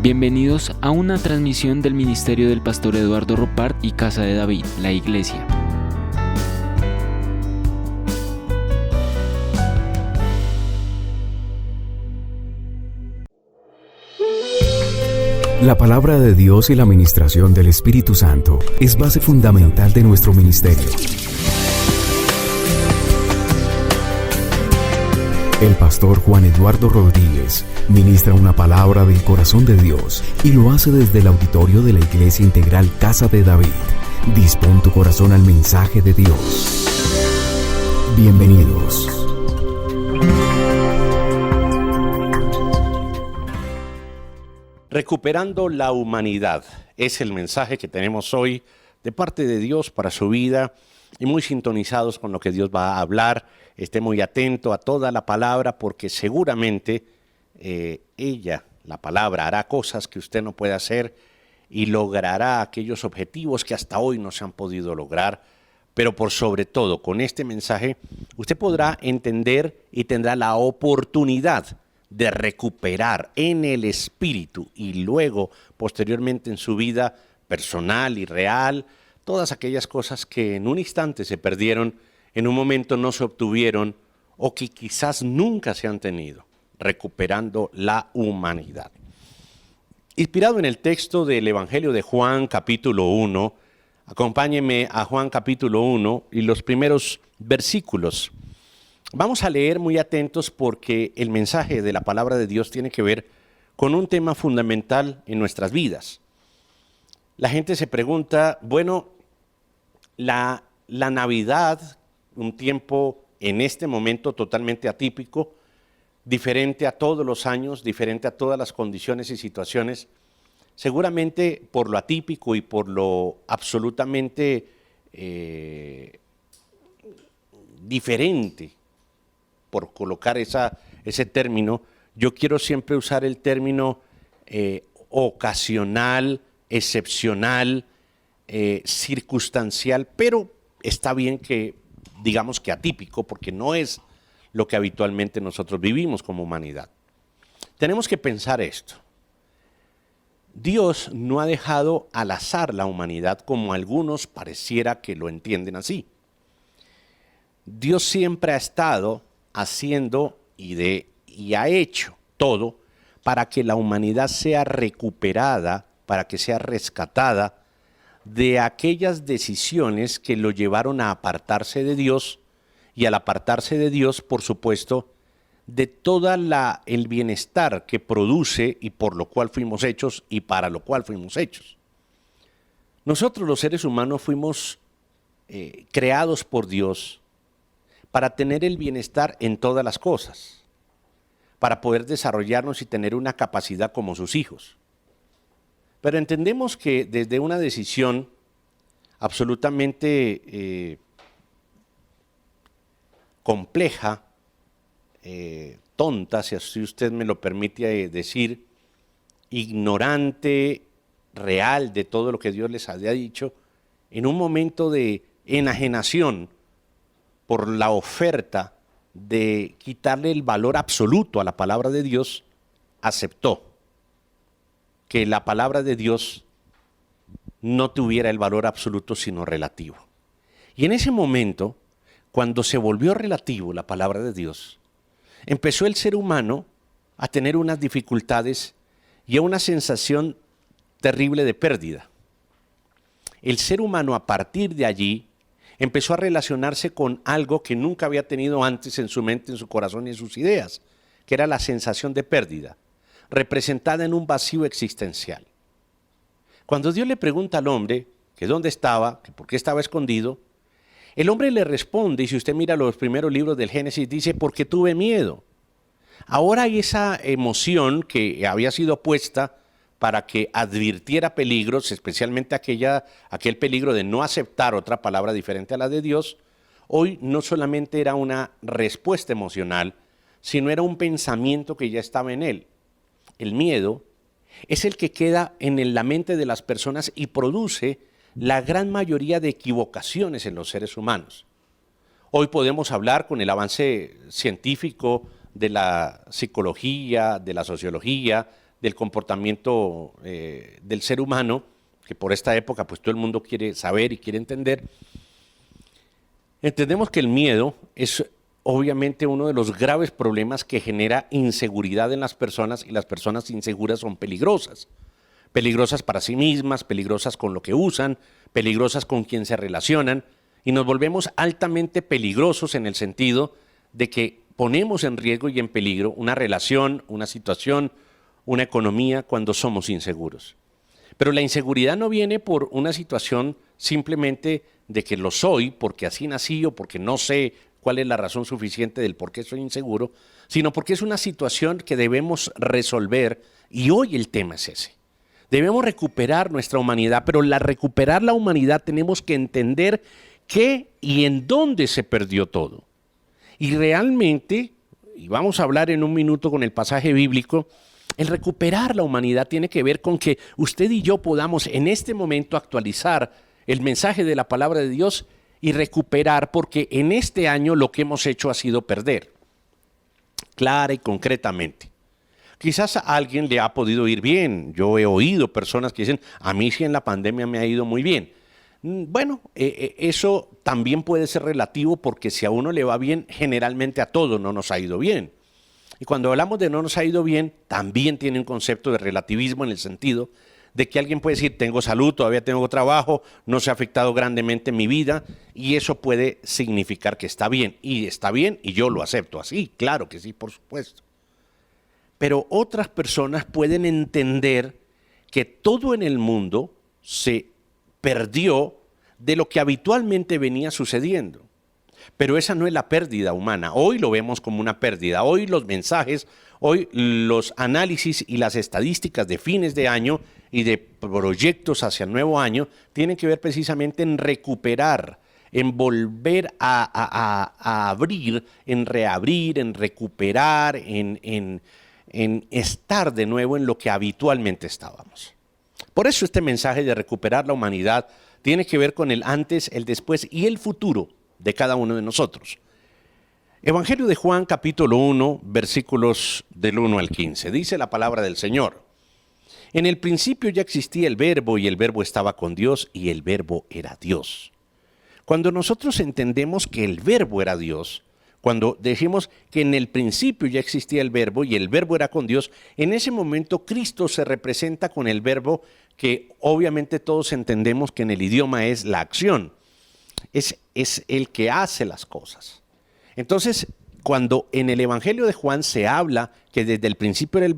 Bienvenidos a una transmisión del Ministerio del Pastor Eduardo Ropart y Casa de David, la Iglesia. La palabra de Dios y la ministración del Espíritu Santo es base fundamental de nuestro ministerio. El pastor Juan Eduardo Rodríguez ministra una palabra del corazón de Dios y lo hace desde el auditorio de la Iglesia Integral Casa de David. Dispón tu corazón al mensaje de Dios. Bienvenidos. Recuperando la humanidad es el mensaje que tenemos hoy de parte de Dios para su vida y muy sintonizados con lo que Dios va a hablar. Esté muy atento a toda la palabra porque seguramente la palabra, hará cosas que usted no puede hacer y logrará aquellos objetivos que hasta hoy no se han podido lograr. Pero por sobre todo, con este mensaje, usted podrá entender y tendrá la oportunidad de recuperar en el espíritu y luego, posteriormente en su vida personal y real, todas aquellas cosas que en un instante se perdieron, en un momento no se obtuvieron o que quizás nunca se han tenido, recuperando la humanidad. Inspirado en el texto del Evangelio de Juan, capítulo 1, acompáñeme a Juan capítulo 1 y los primeros versículos. Vamos a leer muy atentos porque el mensaje de la palabra de Dios tiene que ver con un tema fundamental en nuestras vidas. La gente se pregunta, bueno, la Navidad, un tiempo en este momento totalmente atípico, diferente a todos los años, diferente a todas las condiciones y situaciones, seguramente por lo atípico y por lo absolutamente diferente, por colocar ese término, yo quiero siempre usar el término ocasional, excepcional, circunstancial, pero está bien que digamos que atípico, porque no es lo que habitualmente nosotros vivimos como humanidad. Tenemos que pensar esto. Dios no ha dejado al azar la humanidad como algunos pareciera que lo entienden así. Dios siempre ha estado haciendo y ha hecho todo para que la humanidad sea recuperada, para que sea rescatada de aquellas decisiones que lo llevaron a apartarse de Dios y al apartarse de Dios, por supuesto, de todo el bienestar que produce y por lo cual fuimos hechos y para lo cual fuimos hechos. Nosotros los seres humanos fuimos creados por Dios para tener el bienestar en todas las cosas, para poder desarrollarnos y tener una capacidad como sus hijos. Pero entendemos que desde una decisión absolutamente compleja, tonta, si así usted me lo permite decir, ignorante, real de todo lo que Dios les había dicho, en un momento de enajenación por la oferta de quitarle el valor absoluto a la palabra de Dios, aceptó que la palabra de Dios no tuviera el valor absoluto sino relativo. Y en ese momento, cuando se volvió relativo la palabra de Dios, empezó el ser humano a tener unas dificultades y a una sensación terrible de pérdida. El ser humano a partir de allí empezó a relacionarse con algo que nunca había tenido antes en su mente, en su corazón y en sus ideas, que era la sensación de pérdida, representada en un vacío existencial. Cuando Dios le pregunta al hombre que dónde estaba, que por qué estaba escondido, el hombre le responde, y si usted mira los primeros libros del Génesis, dice, porque tuve miedo. Ahora hay esa emoción que había sido puesta para que advirtiera peligros, especialmente aquel peligro de no aceptar otra palabra diferente a la de Dios. Hoy no solamente era una respuesta emocional, sino era un pensamiento que ya estaba en él. El miedo es el que queda en la mente de las personas y produce la gran mayoría de equivocaciones en los seres humanos. Hoy podemos hablar con el avance científico de la psicología, de la sociología, del comportamiento del ser humano, que por esta época pues todo el mundo quiere saber y quiere entender, entendemos que el miedo es obviamente uno de los graves problemas que genera inseguridad en las personas, y las personas inseguras son peligrosas. Peligrosas para sí mismas, peligrosas con lo que usan, peligrosas con quien se relacionan, y nos volvemos altamente peligrosos en el sentido de que ponemos en riesgo y en peligro una relación, una situación, una economía cuando somos inseguros. Pero la inseguridad no viene por una situación simplemente de que lo soy, porque así nací o porque no sé cuál es la razón suficiente del por qué soy inseguro, sino porque es una situación que debemos resolver, y hoy el tema es ese. Debemos recuperar nuestra humanidad, pero al recuperar la humanidad tenemos que entender qué y en dónde se perdió todo. Y realmente, y vamos a hablar en un minuto con el pasaje bíblico, el recuperar la humanidad tiene que ver con que usted y yo podamos en este momento actualizar el mensaje de la palabra de Dios y recuperar, porque en este año lo que hemos hecho ha sido perder, clara y concretamente. Quizás a alguien le ha podido ir bien. Yo he oído personas que dicen, a mí sí en la pandemia me ha ido muy bien. Bueno, eso también puede ser relativo, porque si a uno le va bien, generalmente a todos no nos ha ido bien. Y cuando hablamos de no nos ha ido bien, también tiene un concepto de relativismo en el sentido de que alguien puede decir, tengo salud, todavía tengo trabajo, no se ha afectado grandemente mi vida, y eso puede significar que está bien. Y está bien, y yo lo acepto así, claro que sí, por supuesto. Pero otras personas pueden entender que todo en el mundo se perdió de lo que habitualmente venía sucediendo. Pero esa no es la pérdida humana. Hoy lo vemos como una pérdida. Hoy los mensajes, hoy los análisis y las estadísticas de fines de año y de proyectos hacia el nuevo año tienen que ver precisamente en recuperar, en volver a abrir, en reabrir, en recuperar, en estar de nuevo en lo que habitualmente estábamos. Por eso este mensaje de recuperar la humanidad tiene que ver con el antes, el después y el futuro de cada uno de nosotros. Evangelio de Juan, capítulo 1, versículos del 1 al 15. Dice la palabra del Señor: en el principio ya existía el Verbo, y el Verbo estaba con Dios, y el Verbo era Dios. Cuando nosotros entendemos que el Verbo era Dios, cuando decimos que en el principio ya existía el Verbo y el Verbo era con Dios, en ese momento Cristo se representa con el Verbo, que obviamente todos entendemos que en el idioma es la acción. Es el que hace las cosas. Entonces, cuando en el Evangelio de Juan se habla que desde el principio era el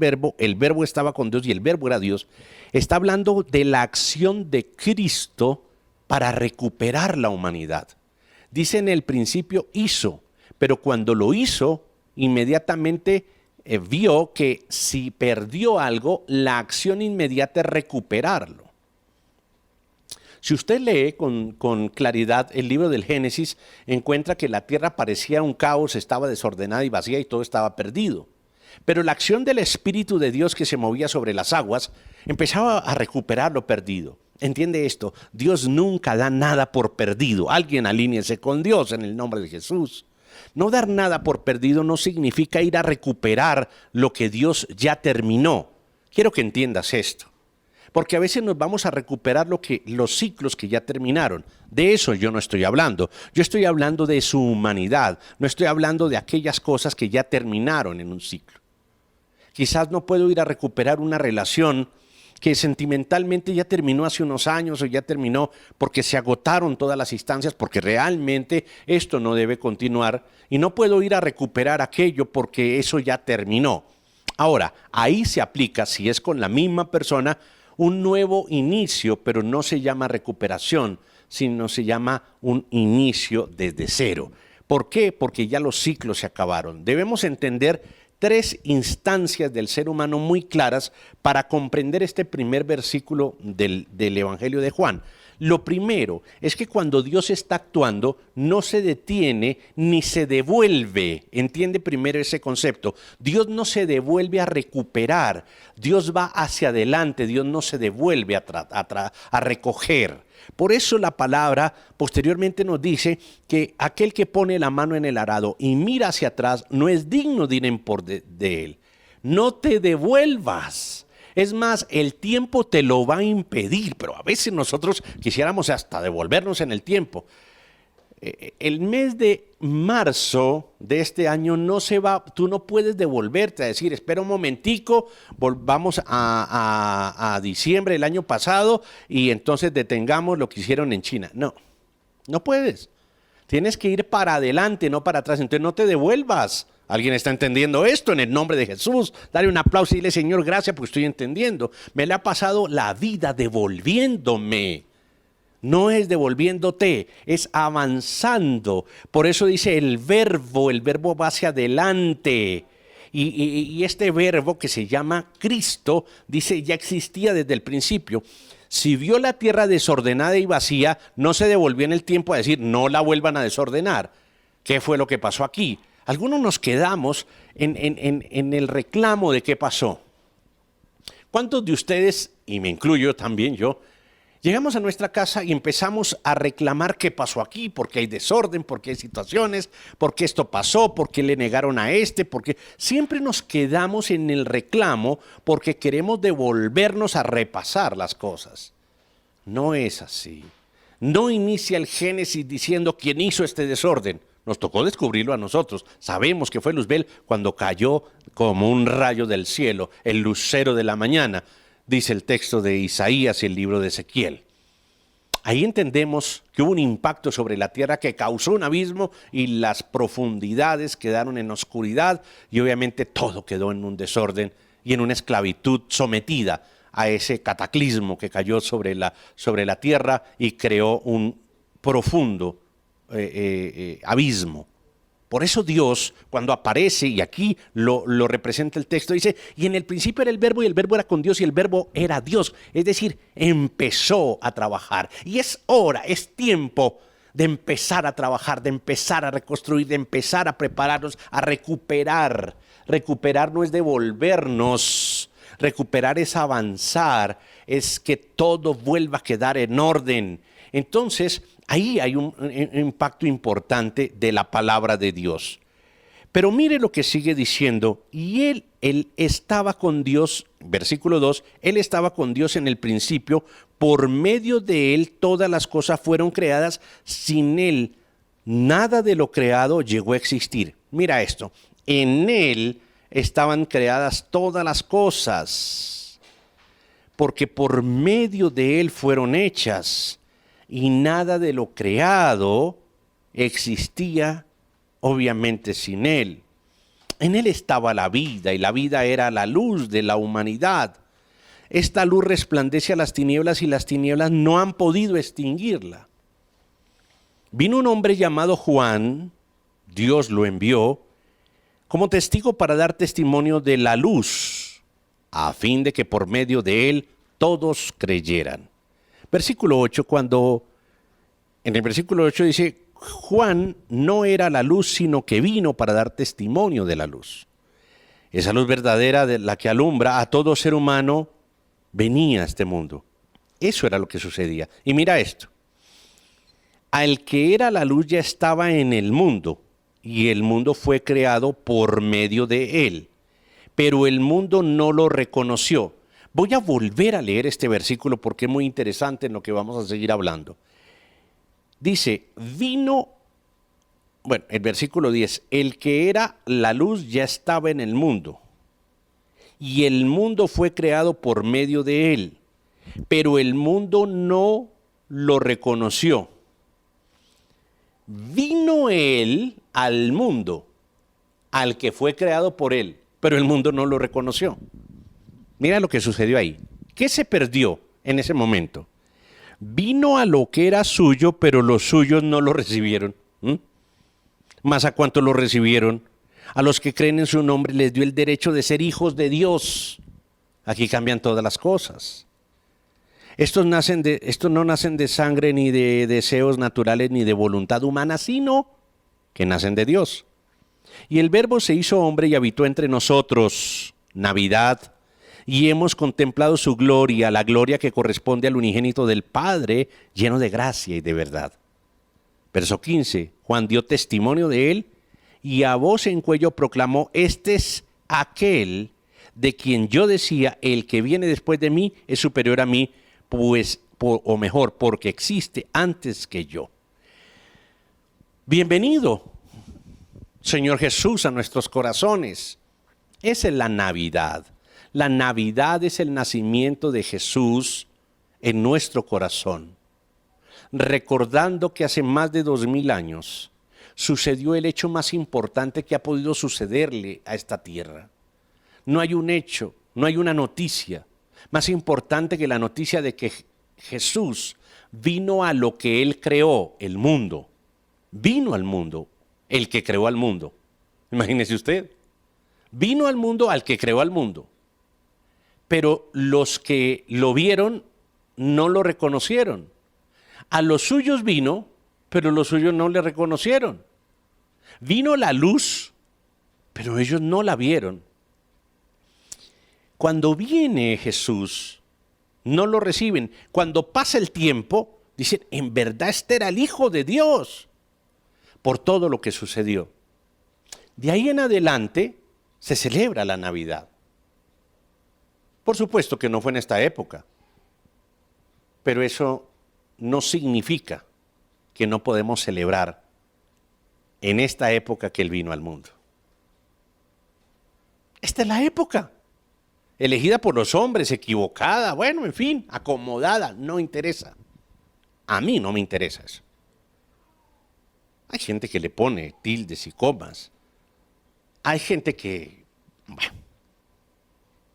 Verbo estaba con Dios y el Verbo era Dios, está hablando de la acción de Cristo para recuperar la humanidad. Dice en el principio hizo, pero cuando lo hizo, inmediatamente vio que si perdió algo, la acción inmediata es recuperarlo. Si usted lee con claridad el libro del Génesis, encuentra que la tierra parecía un caos, estaba desordenada y vacía y todo estaba perdido. Pero la acción del Espíritu de Dios que se movía sobre las aguas empezaba a recuperar lo perdido. Entiende esto, Dios nunca da nada por perdido. Alguien alíñese con Dios en el nombre de Jesús. No dar nada por perdido no significa ir a recuperar lo que Dios ya terminó. Quiero que entiendas esto. Porque a veces nos vamos a recuperar los ciclos que ya terminaron. De eso yo no estoy hablando. Yo estoy hablando de su humanidad. No estoy hablando de aquellas cosas que ya terminaron en un ciclo. Quizás no puedo ir a recuperar una relación que sentimentalmente ya terminó hace unos años, o ya terminó porque se agotaron todas las instancias, porque realmente esto no debe continuar, y no puedo ir a recuperar aquello porque eso ya terminó. Ahora, ahí se aplica, si es con la misma persona, un nuevo inicio, pero no se llama recuperación, sino se llama un inicio desde cero. ¿Por qué? Porque ya los ciclos se acabaron. Debemos entender 3 instancias del ser humano muy claras para comprender este primer versículo del Evangelio de Juan. Lo primero es que cuando Dios está actuando, no se detiene ni se devuelve. Entiende primero ese concepto. Dios no se devuelve a recuperar. Dios va hacia adelante. Dios no se devuelve a recoger. Por eso la palabra posteriormente nos dice que aquel que pone la mano en el arado y mira hacia atrás no es digno de ir en por de él. No te devuelvas. Es más, el tiempo te lo va a impedir, pero a veces nosotros quisiéramos hasta devolvernos en el tiempo. El mes de marzo de este año no se va, tú no puedes devolverte a decir, espera un momentico, volvamos a diciembre del año pasado y entonces detengamos lo que hicieron en China. No, no puedes. Tienes que ir para adelante, no para atrás. Entonces no te devuelvas. ¿Alguien está entendiendo esto? En el nombre de Jesús, dale un aplauso y dile, Señor, gracias porque estoy entendiendo. Me le ha pasado la vida devolviéndome. No es devolviéndote, es avanzando. Por eso dice el verbo va hacia adelante. Y este verbo que se llama Cristo, dice, ya existía desde el principio. Si vio la tierra desordenada y vacía, no se devolvió en el tiempo a decir, no la vuelvan a desordenar. ¿Qué fue lo que pasó aquí? Algunos nos quedamos en el reclamo de qué pasó. ¿Cuántos de ustedes, y me incluyo también yo, llegamos a nuestra casa y empezamos a reclamar qué pasó aquí, porque hay desorden, porque hay situaciones, porque esto pasó, porque le negaron a porque siempre nos quedamos en el reclamo porque queremos devolvernos a repasar las cosas. No es así. No inicia el Génesis diciendo quién hizo este desorden. Nos tocó descubrirlo a nosotros. Sabemos que fue Luzbel cuando cayó como un rayo del cielo, el lucero de la mañana. Dice el texto de Isaías y el libro de Ezequiel. Ahí entendemos que hubo un impacto sobre la tierra que causó un abismo y las profundidades quedaron en oscuridad y obviamente todo quedó en un desorden y en una esclavitud sometida a ese cataclismo que cayó sobre la tierra y creó un profundo abismo. Por eso Dios, cuando aparece, y aquí lo representa el texto, dice, y en el principio era el verbo, y el verbo era con Dios, y el verbo era Dios. Es decir, empezó a trabajar. Y es hora, es tiempo de empezar a trabajar, de empezar a reconstruir, de empezar a prepararnos, a recuperar. Recuperar no es devolvernos, recuperar es avanzar, es que todo vuelva a quedar en orden. Entonces, ahí hay un impacto importante de la palabra de Dios. Pero mire lo que sigue diciendo, y él estaba con Dios, versículo 2, él estaba con Dios en el principio, por medio de él todas las cosas fueron creadas, sin él nada de lo creado llegó a existir. Mira esto, en él estaban creadas todas las cosas, porque por medio de él fueron hechas. Y nada de lo creado existía, obviamente, sin él. En él estaba la vida, y la vida era la luz de la humanidad. Esta luz resplandece a las tinieblas, y las tinieblas no han podido extinguirla. Vino un hombre llamado Juan, Dios lo envió, como testigo para dar testimonio de la luz, a fin de que por medio de él todos creyeran. Versículo 8, en el versículo 8 dice, Juan no era la luz, sino que vino para dar testimonio de la luz. Esa luz verdadera de la que alumbra a todo ser humano venía a este mundo. Eso era lo que sucedía. Y mira esto, al que era la luz ya estaba en el mundo, y el mundo fue creado por medio de él, pero el mundo no lo reconoció. Voy a volver a leer este versículo porque es muy interesante en lo que vamos a seguir hablando. Dice, el versículo 10, el que era la luz ya estaba en el mundo, y el mundo fue creado por medio de él, pero el mundo no lo reconoció. Vino él al mundo, al que fue creado por él, pero el mundo no lo reconoció. Mira lo que sucedió ahí. ¿Qué se perdió en ese momento? Vino a lo que era suyo, pero los suyos no lo recibieron. ¿Más a cuánto lo recibieron? A los que creen en su nombre les dio el derecho de ser hijos de Dios. Aquí cambian todas las cosas. Estos no nacen de sangre, ni de deseos naturales, ni de voluntad humana, sino que nacen de Dios. Y el Verbo se hizo hombre y habitó entre nosotros. Navidad. Y hemos contemplado su gloria, la gloria que corresponde al unigénito del Padre, lleno de gracia y de verdad. Verso 15, Juan dio testimonio de él y a voz en cuello proclamó, este es aquel de quien yo decía, el que viene después de mí es superior a mí, pues, o mejor, porque existe antes que yo. Bienvenido, Señor Jesús, a nuestros corazones. Esa es la Navidad. La Navidad es el nacimiento de Jesús en nuestro corazón, recordando que hace más de 2000 años sucedió el hecho más importante que ha podido sucederle a esta tierra. No hay un hecho, no hay una noticia más importante que la noticia de que Jesús vino a lo que Él creó, el mundo. Vino al mundo, el que creó al mundo. Imagínese usted. Vino al mundo al que creó al mundo. Pero los que lo vieron no lo reconocieron. A los suyos vino, pero los suyos no le reconocieron. Vino la luz, pero ellos no la vieron. Cuando viene Jesús, no lo reciben. Cuando pasa el tiempo, dicen, en verdad este era el Hijo de Dios, por todo lo que sucedió. De ahí en adelante se celebra la Navidad. Por supuesto que no fue en esta época, pero eso no significa que no podemos celebrar en esta época que Él vino al mundo. Esta es la época, elegida por los hombres, equivocada, bueno, en fin, acomodada, no interesa. A mí no me interesa eso. Hay gente que le pone tildes y comas. Hay gente que, bueno,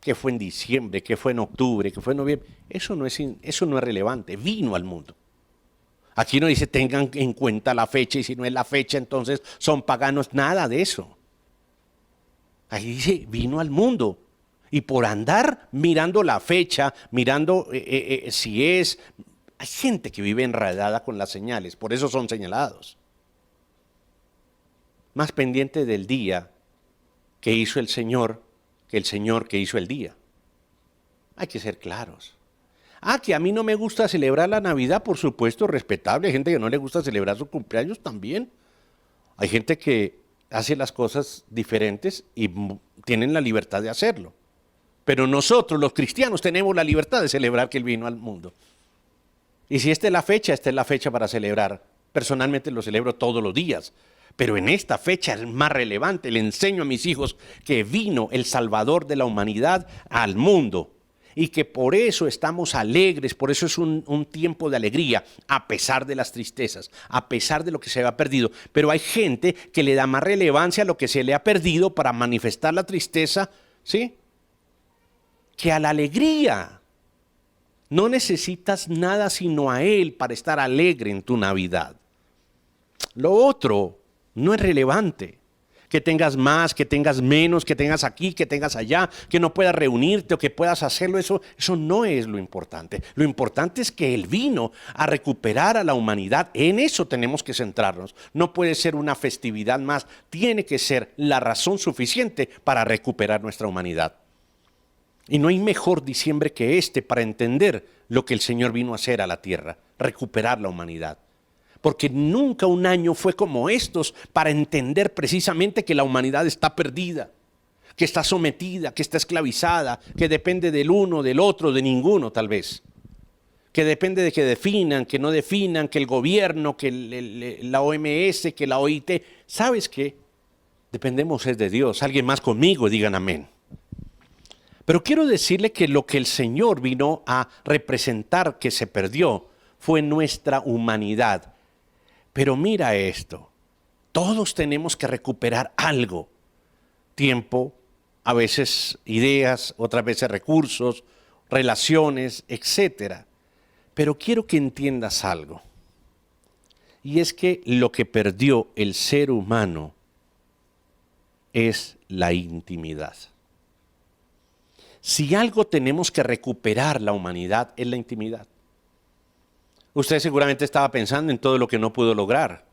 que fue en diciembre, que fue en octubre, que fue en noviembre. Eso no es relevante. Vino al mundo. Aquí no dice tengan en cuenta la fecha y si no es la fecha entonces son paganos. Nada de eso. Aquí dice vino al mundo. Y por andar mirando la fecha, mirando si es... Hay gente que vive enredada con las señales, por eso son señalados. Más pendiente del día que hizo el Señor que el Señor que hizo el día. Hay que ser claros. Que a mí no me gusta celebrar la Navidad, por supuesto, respetable. Hay gente que no le gusta celebrar su cumpleaños también. Hay gente que hace las cosas diferentes y tienen la libertad de hacerlo. Pero nosotros, los cristianos, tenemos la libertad de celebrar que Él vino al mundo. Y si esta es la fecha para celebrar. Personalmente lo celebro todos los días. Pero en esta fecha es más relevante. Le enseño a mis hijos que vino el Salvador de la humanidad al mundo. Y que por eso estamos alegres, por eso es un tiempo de alegría, a pesar de las tristezas, a pesar de lo que se había perdido. Pero hay gente que le da más relevancia a lo que se le ha perdido para manifestar la tristeza, ¿sí?, que a la alegría. No necesitas nada sino a Él para estar alegre en tu Navidad. Lo otro no es relevante. Que tengas más, que tengas menos, que tengas aquí, que tengas allá, que no puedas reunirte o que puedas hacerlo, eso no es lo importante. Lo importante es que Él vino a recuperar a la humanidad. En eso tenemos que centrarnos. No puede ser una festividad más, tiene que ser la razón suficiente para recuperar nuestra humanidad. Y no hay mejor diciembre que este para entender lo que el Señor vino a hacer a la tierra, recuperar la humanidad. Porque nunca un año fue como estos para entender precisamente que la humanidad está perdida, que está sometida, que está esclavizada, que depende del uno, del otro, de ninguno tal vez. Que depende de que definan, que no definan, que el gobierno, que la OMS, que la OIT. ¿Sabes qué? Dependemos es de Dios. Alguien más conmigo, digan amén. Pero quiero decirle que lo que el Señor vino a representar que se perdió fue nuestra humanidad. Pero mira esto, todos tenemos que recuperar algo, tiempo, a veces ideas, otras veces recursos, relaciones, etc. Pero quiero que entiendas algo, y es que lo que perdió el ser humano es la intimidad. Si algo tenemos que recuperar la humanidad es la intimidad. Usted seguramente estaba pensando en todo lo que no pudo lograr,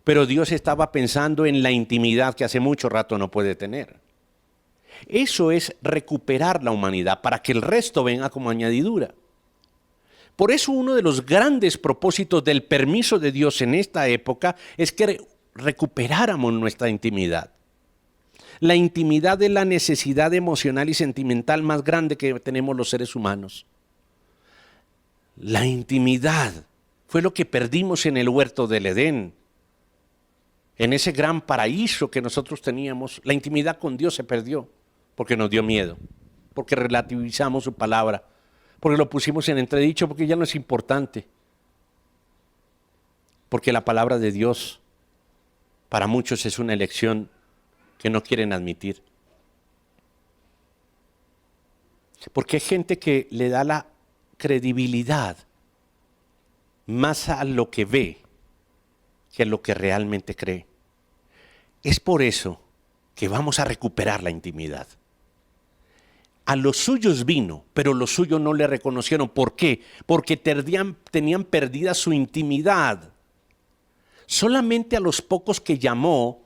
pero Dios estaba pensando en la intimidad que hace mucho rato no puede tener. Eso es recuperar la humanidad para que el resto venga como añadidura. Por eso uno de los grandes propósitos del permiso de Dios en esta época es que recuperáramos nuestra intimidad. La intimidad es la necesidad emocional y sentimental más grande que tenemos los seres humanos. La intimidad fue lo que perdimos en el huerto del Edén. En ese gran paraíso que nosotros teníamos, la intimidad con Dios se perdió porque nos dio miedo, porque relativizamos su palabra, porque lo pusimos en entredicho, porque ya no es importante. Porque la palabra de Dios para muchos es una elección que no quieren admitir. Porque hay gente que le da la credibilidad más a lo que ve que a lo que realmente cree. Es por eso que vamos a recuperar la intimidad. A los suyos vino, pero los suyos no le reconocieron. ¿Por qué? Porque tenían perdida su intimidad. Solamente a los pocos que llamó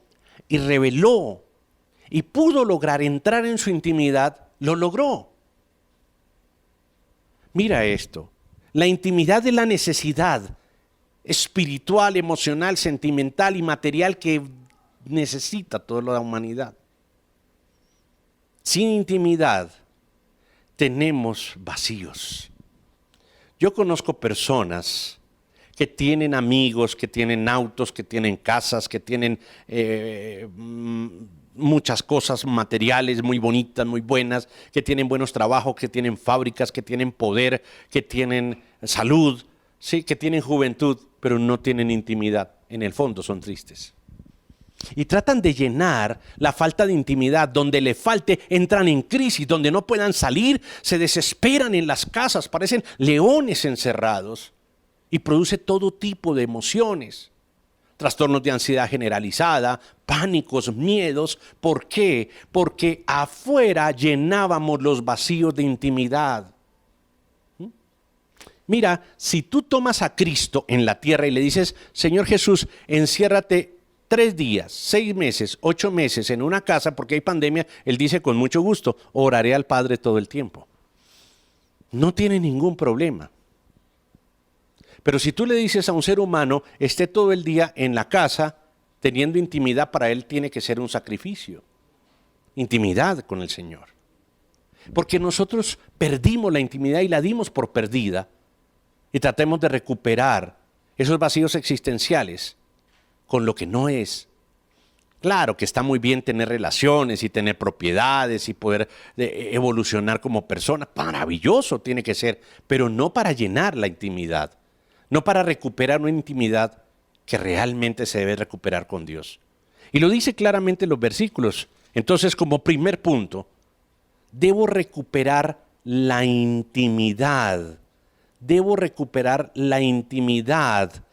y reveló y pudo lograr entrar en su intimidad, lo logró. Mira esto, la intimidad es la necesidad espiritual, emocional, sentimental y material que necesita toda la humanidad. Sin intimidad tenemos vacíos. Yo conozco personas que tienen amigos, que tienen autos, que tienen casas, que tienen muchas cosas materiales muy bonitas, muy buenas, que tienen buenos trabajos, que tienen fábricas, que tienen poder, que tienen salud, sí, que tienen juventud, pero no tienen intimidad. En el fondo son tristes. Y tratan de llenar la falta de intimidad. Donde le falte, entran en crisis. Donde no puedan salir, se desesperan en las casas, parecen leones encerrados. Y produce todo tipo de emociones. Trastornos de ansiedad generalizada, pánicos, miedos. ¿Por qué? Porque afuera llenábamos los vacíos de intimidad. Mira, si tú tomas a Cristo en la tierra y le dices, Señor Jesús, enciérrate 3 días, 6 meses, 8 meses en una casa porque hay pandemia, Él dice con mucho gusto, oraré al Padre todo el tiempo. No tiene ningún problema. Pero si tú le dices a un ser humano, esté todo el día en la casa, teniendo intimidad, para él tiene que ser un sacrificio. Intimidad con el Señor. Porque nosotros perdimos la intimidad y la dimos por perdida. Y tratemos de recuperar esos vacíos existenciales con lo que no es. Claro que está muy bien tener relaciones y tener propiedades y poder evolucionar como persona. Maravilloso tiene que ser, pero no para llenar la intimidad. No para recuperar una intimidad que realmente se debe recuperar con Dios. Y lo dice claramente en los versículos. Entonces, como primer punto, debo recuperar la intimidad. Debo recuperar la intimidad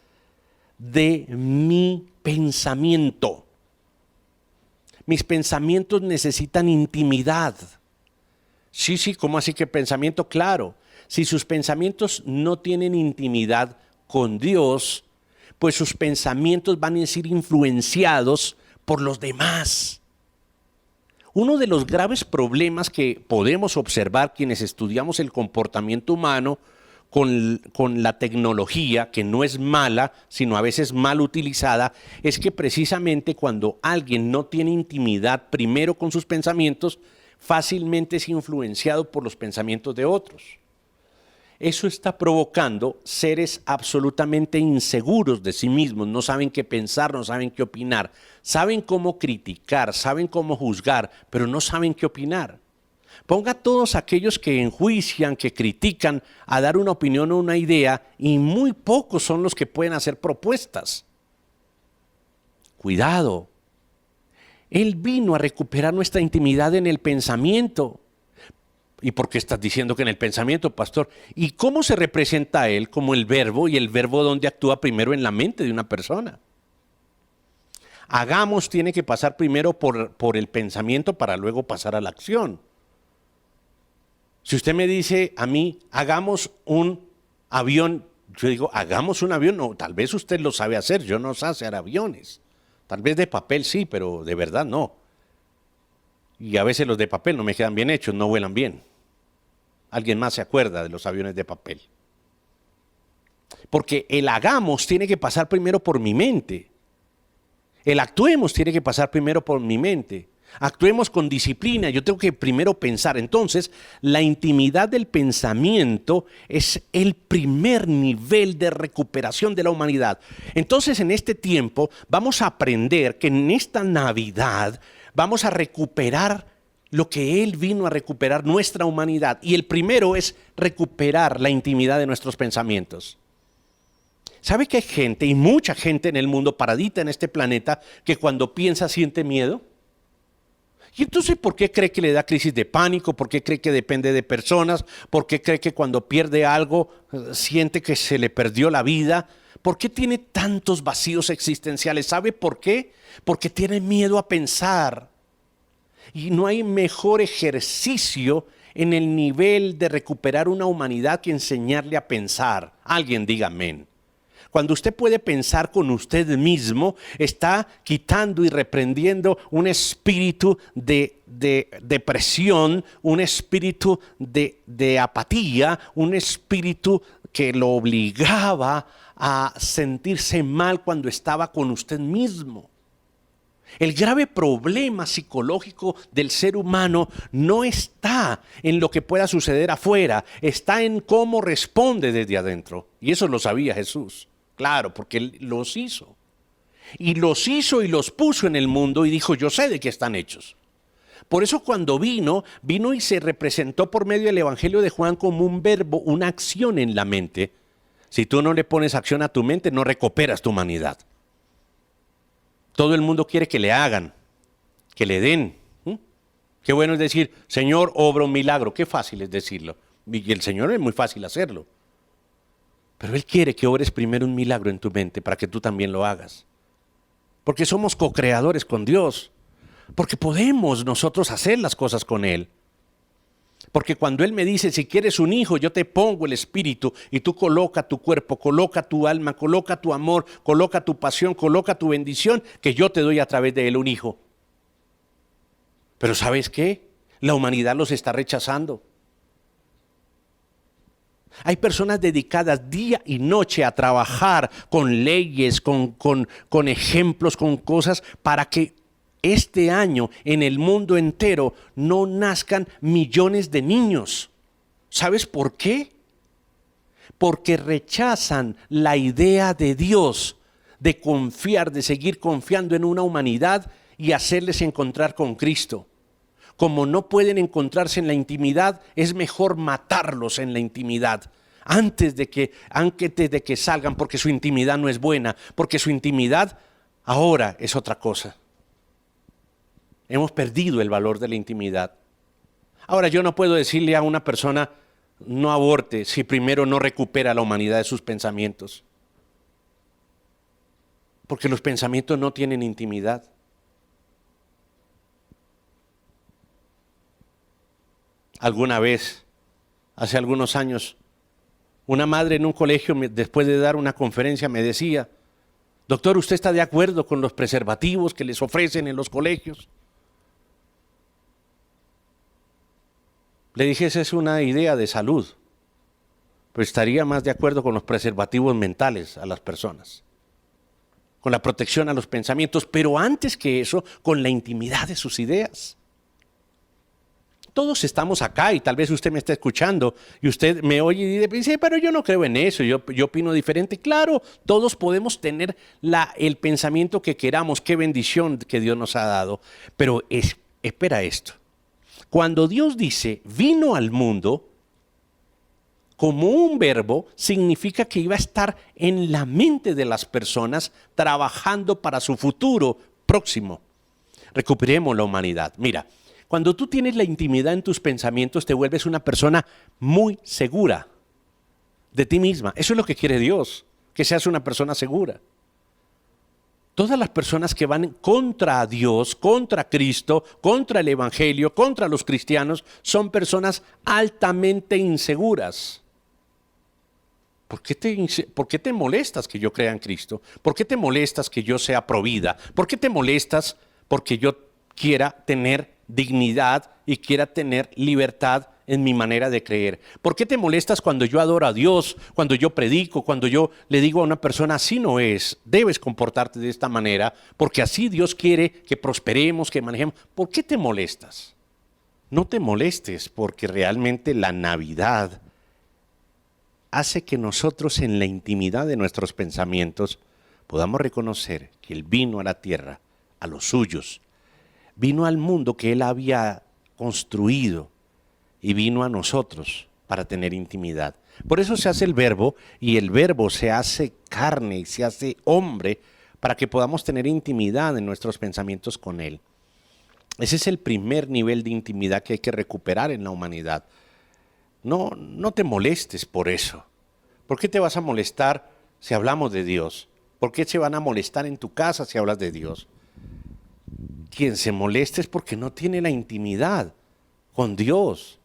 de mi pensamiento. Mis pensamientos necesitan intimidad. Sí, ¿cómo así que pensamiento? Claro, si sus pensamientos no tienen intimidad con Dios, pues sus pensamientos van a ser influenciados por los demás. Uno de los graves problemas que podemos observar quienes estudiamos el comportamiento humano con la tecnología, que no es mala, sino a veces mal utilizada, es que precisamente cuando alguien no tiene intimidad primero con sus pensamientos, fácilmente es influenciado por los pensamientos de otros. Eso está provocando seres absolutamente inseguros de sí mismos, no saben qué pensar, no saben qué opinar, saben cómo criticar, saben cómo juzgar, pero no saben qué opinar. Ponga a todos aquellos que enjuician, que critican, a dar una opinión o una idea, y muy pocos son los que pueden hacer propuestas. Cuidado. Él vino a recuperar nuestra intimidad en el pensamiento. ¿Y por qué estás diciendo que en el pensamiento, pastor? ¿Y cómo se representa a él? Como el verbo, y el verbo donde actúa primero en la mente de una persona. Hagamos tiene que pasar primero por el pensamiento para luego pasar a la acción. Si usted me dice a mí, hagamos un avión, yo digo, hagamos un avión, no, tal vez usted lo sabe hacer, yo no sé hacer aviones. Tal vez de papel sí, pero de verdad no. Y a veces los de papel no me quedan bien hechos, no vuelan bien. Alguien más se acuerda de los aviones de papel. Porque el hagamos tiene que pasar primero por mi mente. El actuemos tiene que pasar primero por mi mente. Actuemos con disciplina. Yo tengo que primero pensar. Entonces, la intimidad del pensamiento es el primer nivel de recuperación de la humanidad. Entonces, en este tiempo, vamos a aprender que en esta Navidad vamos a recuperar lo que Él vino a recuperar, nuestra humanidad. Y el primero es recuperar la intimidad de nuestros pensamientos. ¿Sabe que hay gente, y mucha gente en el mundo paradita en este planeta, que cuando piensa siente miedo? Y entonces, ¿por qué cree que le da crisis de pánico? ¿Por qué cree que depende de personas? ¿Por qué cree que cuando pierde algo siente que se le perdió la vida? ¿Por qué tiene tantos vacíos existenciales? ¿Sabe por qué? Porque tiene miedo a pensar. Y no hay mejor ejercicio en el nivel de recuperar una humanidad que enseñarle a pensar. Alguien diga amén. Cuando usted puede pensar con usted mismo, está quitando y reprendiendo un espíritu de depresión, un espíritu de apatía, un espíritu que lo obligaba a sentirse mal cuando estaba con usted mismo. El grave problema psicológico del ser humano no está en lo que pueda suceder afuera, está en cómo responde desde adentro. Y eso lo sabía Jesús. Claro, porque Él los hizo. Y los hizo y los puso en el mundo y dijo, yo sé de qué están hechos. Por eso cuando vino y se representó por medio del Evangelio de Juan como un verbo, una acción en la mente. Si tú no le pones acción a tu mente, no recuperas tu humanidad. Todo el mundo quiere que le hagan, que le den. Qué bueno es decir, Señor, obra un milagro. Qué fácil es decirlo. Y el Señor es muy fácil hacerlo. Pero Él quiere que obres primero un milagro en tu mente para que tú también lo hagas. Porque somos co-creadores con Dios. Porque podemos nosotros hacer las cosas con Él. Porque cuando Él me dice, si quieres un hijo, yo te pongo el espíritu y tú coloca tu cuerpo, coloca tu alma, coloca tu amor, coloca tu pasión, coloca tu bendición, que yo te doy a través de Él un hijo. Pero ¿sabes qué? La humanidad los está rechazando. Hay personas dedicadas día y noche a trabajar con leyes, con ejemplos, con cosas para que este año en el mundo entero no nazcan millones de niños. ¿Sabes por qué? Porque rechazan la idea de Dios de confiar, de seguir confiando en una humanidad y hacerles encontrar con Cristo. Como no pueden encontrarse en la intimidad, es mejor matarlos en la intimidad antes de que salgan, porque su intimidad no es buena, porque su intimidad ahora es otra cosa. Hemos perdido el valor de la intimidad. Ahora, yo no puedo decirle a una persona no aborte si primero no recupera la humanidad de sus pensamientos. Porque los pensamientos no tienen intimidad. Alguna vez, hace algunos años, una madre en un colegio, después de dar una conferencia, me decía, doctor, ¿usted está de acuerdo con los preservativos que les ofrecen en los colegios? Le dije, esa es una idea de salud, pero estaría más de acuerdo con los preservativos mentales a las personas, con la protección a los pensamientos, pero antes que eso, con la intimidad de sus ideas. Todos estamos acá y tal vez usted me está escuchando y usted me oye y dice, pero yo no creo en eso, yo opino diferente. Claro, todos podemos tener el pensamiento que queramos, qué bendición que Dios nos ha dado, pero espera esto. Cuando Dios dice, vino al mundo, como un verbo, significa que iba a estar en la mente de las personas trabajando para su futuro próximo. Recuperemos la humanidad. Mira, cuando tú tienes la intimidad en tus pensamientos, te vuelves una persona muy segura de ti misma. Eso es lo que quiere Dios, que seas una persona segura. Todas las personas que van contra Dios, contra Cristo, contra el Evangelio, contra los cristianos, son personas altamente inseguras. ¿Por qué te molestas que yo crea en Cristo? ¿Por qué te molestas que yo sea provida? ¿Por qué te molestas porque yo quiera tener dignidad y quiera tener libertad en mi manera de creer? ¿Por qué te molestas cuando yo adoro a Dios, cuando yo predico, cuando yo le digo a una persona, así no es, debes comportarte de esta manera, porque así Dios quiere que prosperemos, que manejemos? ¿Por qué te molestas? No te molestes, porque realmente la Navidad hace que nosotros en la intimidad de nuestros pensamientos podamos reconocer que Él vino a la tierra, a los suyos, vino al mundo que Él había construido y vino a nosotros para tener intimidad. Por eso se hace el verbo, y el verbo se hace carne y se hace hombre para que podamos tener intimidad en nuestros pensamientos con Él. Ese es el primer nivel de intimidad que hay que recuperar en la humanidad. No te molestes por eso. ¿Por qué te vas a molestar si hablamos de Dios? ¿Por qué se van a molestar en tu casa si hablas de Dios? Quien se moleste es porque no tiene la intimidad con Dios.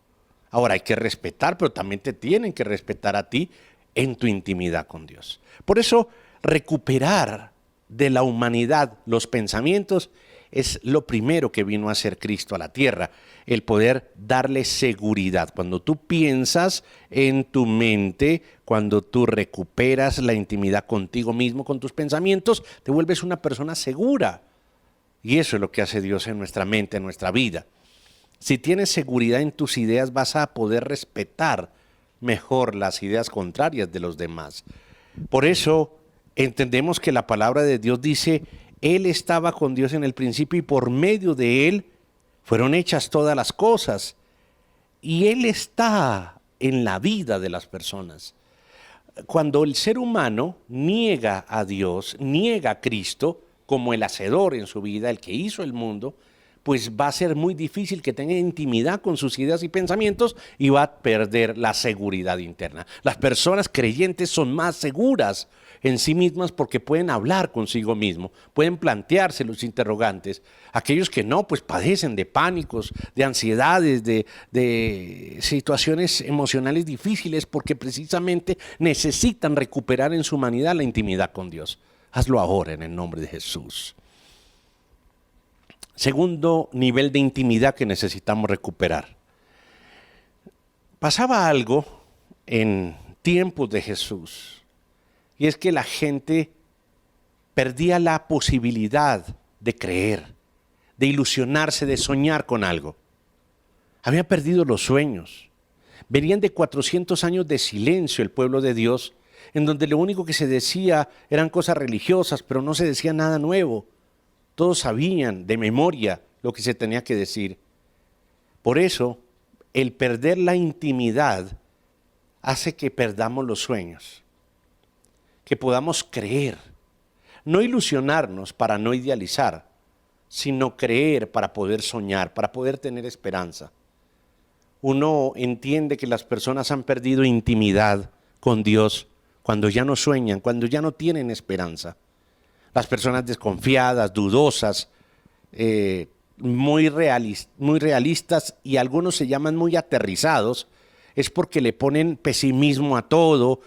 Ahora hay que respetar, pero también te tienen que respetar a ti en tu intimidad con Dios. Por eso, recuperar de la humanidad los pensamientos es lo primero que vino a hacer Cristo a la tierra, el poder darle seguridad. Cuando tú piensas en tu mente, cuando tú recuperas la intimidad contigo mismo, con tus pensamientos, te vuelves una persona segura. Y eso es lo que hace Dios en nuestra mente, en nuestra vida. Si tienes seguridad en tus ideas, vas a poder respetar mejor las ideas contrarias de los demás. Por eso entendemos que la palabra de Dios dice: Él estaba con Dios en el principio y por medio de Él fueron hechas todas las cosas. Y Él está en la vida de las personas. Cuando el ser humano niega a Dios, niega a Cristo como el hacedor en su vida, el que hizo el mundo, pues va a ser muy difícil que tenga intimidad con sus ideas y pensamientos y va a perder la seguridad interna. Las personas creyentes son más seguras en sí mismas porque pueden hablar consigo mismo, pueden plantearse los interrogantes. Aquellos que no, pues padecen de pánicos, de ansiedades, de situaciones emocionales difíciles porque precisamente necesitan recuperar en su humanidad la intimidad con Dios. Hazlo ahora en el nombre de Jesús. Segundo nivel de intimidad que necesitamos recuperar. Pasaba algo en tiempos de Jesús, y es que la gente perdía la posibilidad de creer, de ilusionarse, de soñar con algo. Había perdido los sueños. Venían de 400 años de silencio el pueblo de Dios, en donde lo único que se decía eran cosas religiosas, pero no se decía nada nuevo. Todos sabían de memoria lo que se tenía que decir. Por eso, el perder la intimidad hace que perdamos los sueños, que podamos creer, no ilusionarnos para no idealizar, sino creer para poder soñar, para poder tener esperanza. Uno entiende que las personas han perdido intimidad con Dios cuando ya no sueñan, cuando ya no tienen esperanza. Las personas desconfiadas, dudosas, muy realistas, y algunos se llaman muy aterrizados, es porque le ponen pesimismo a todo.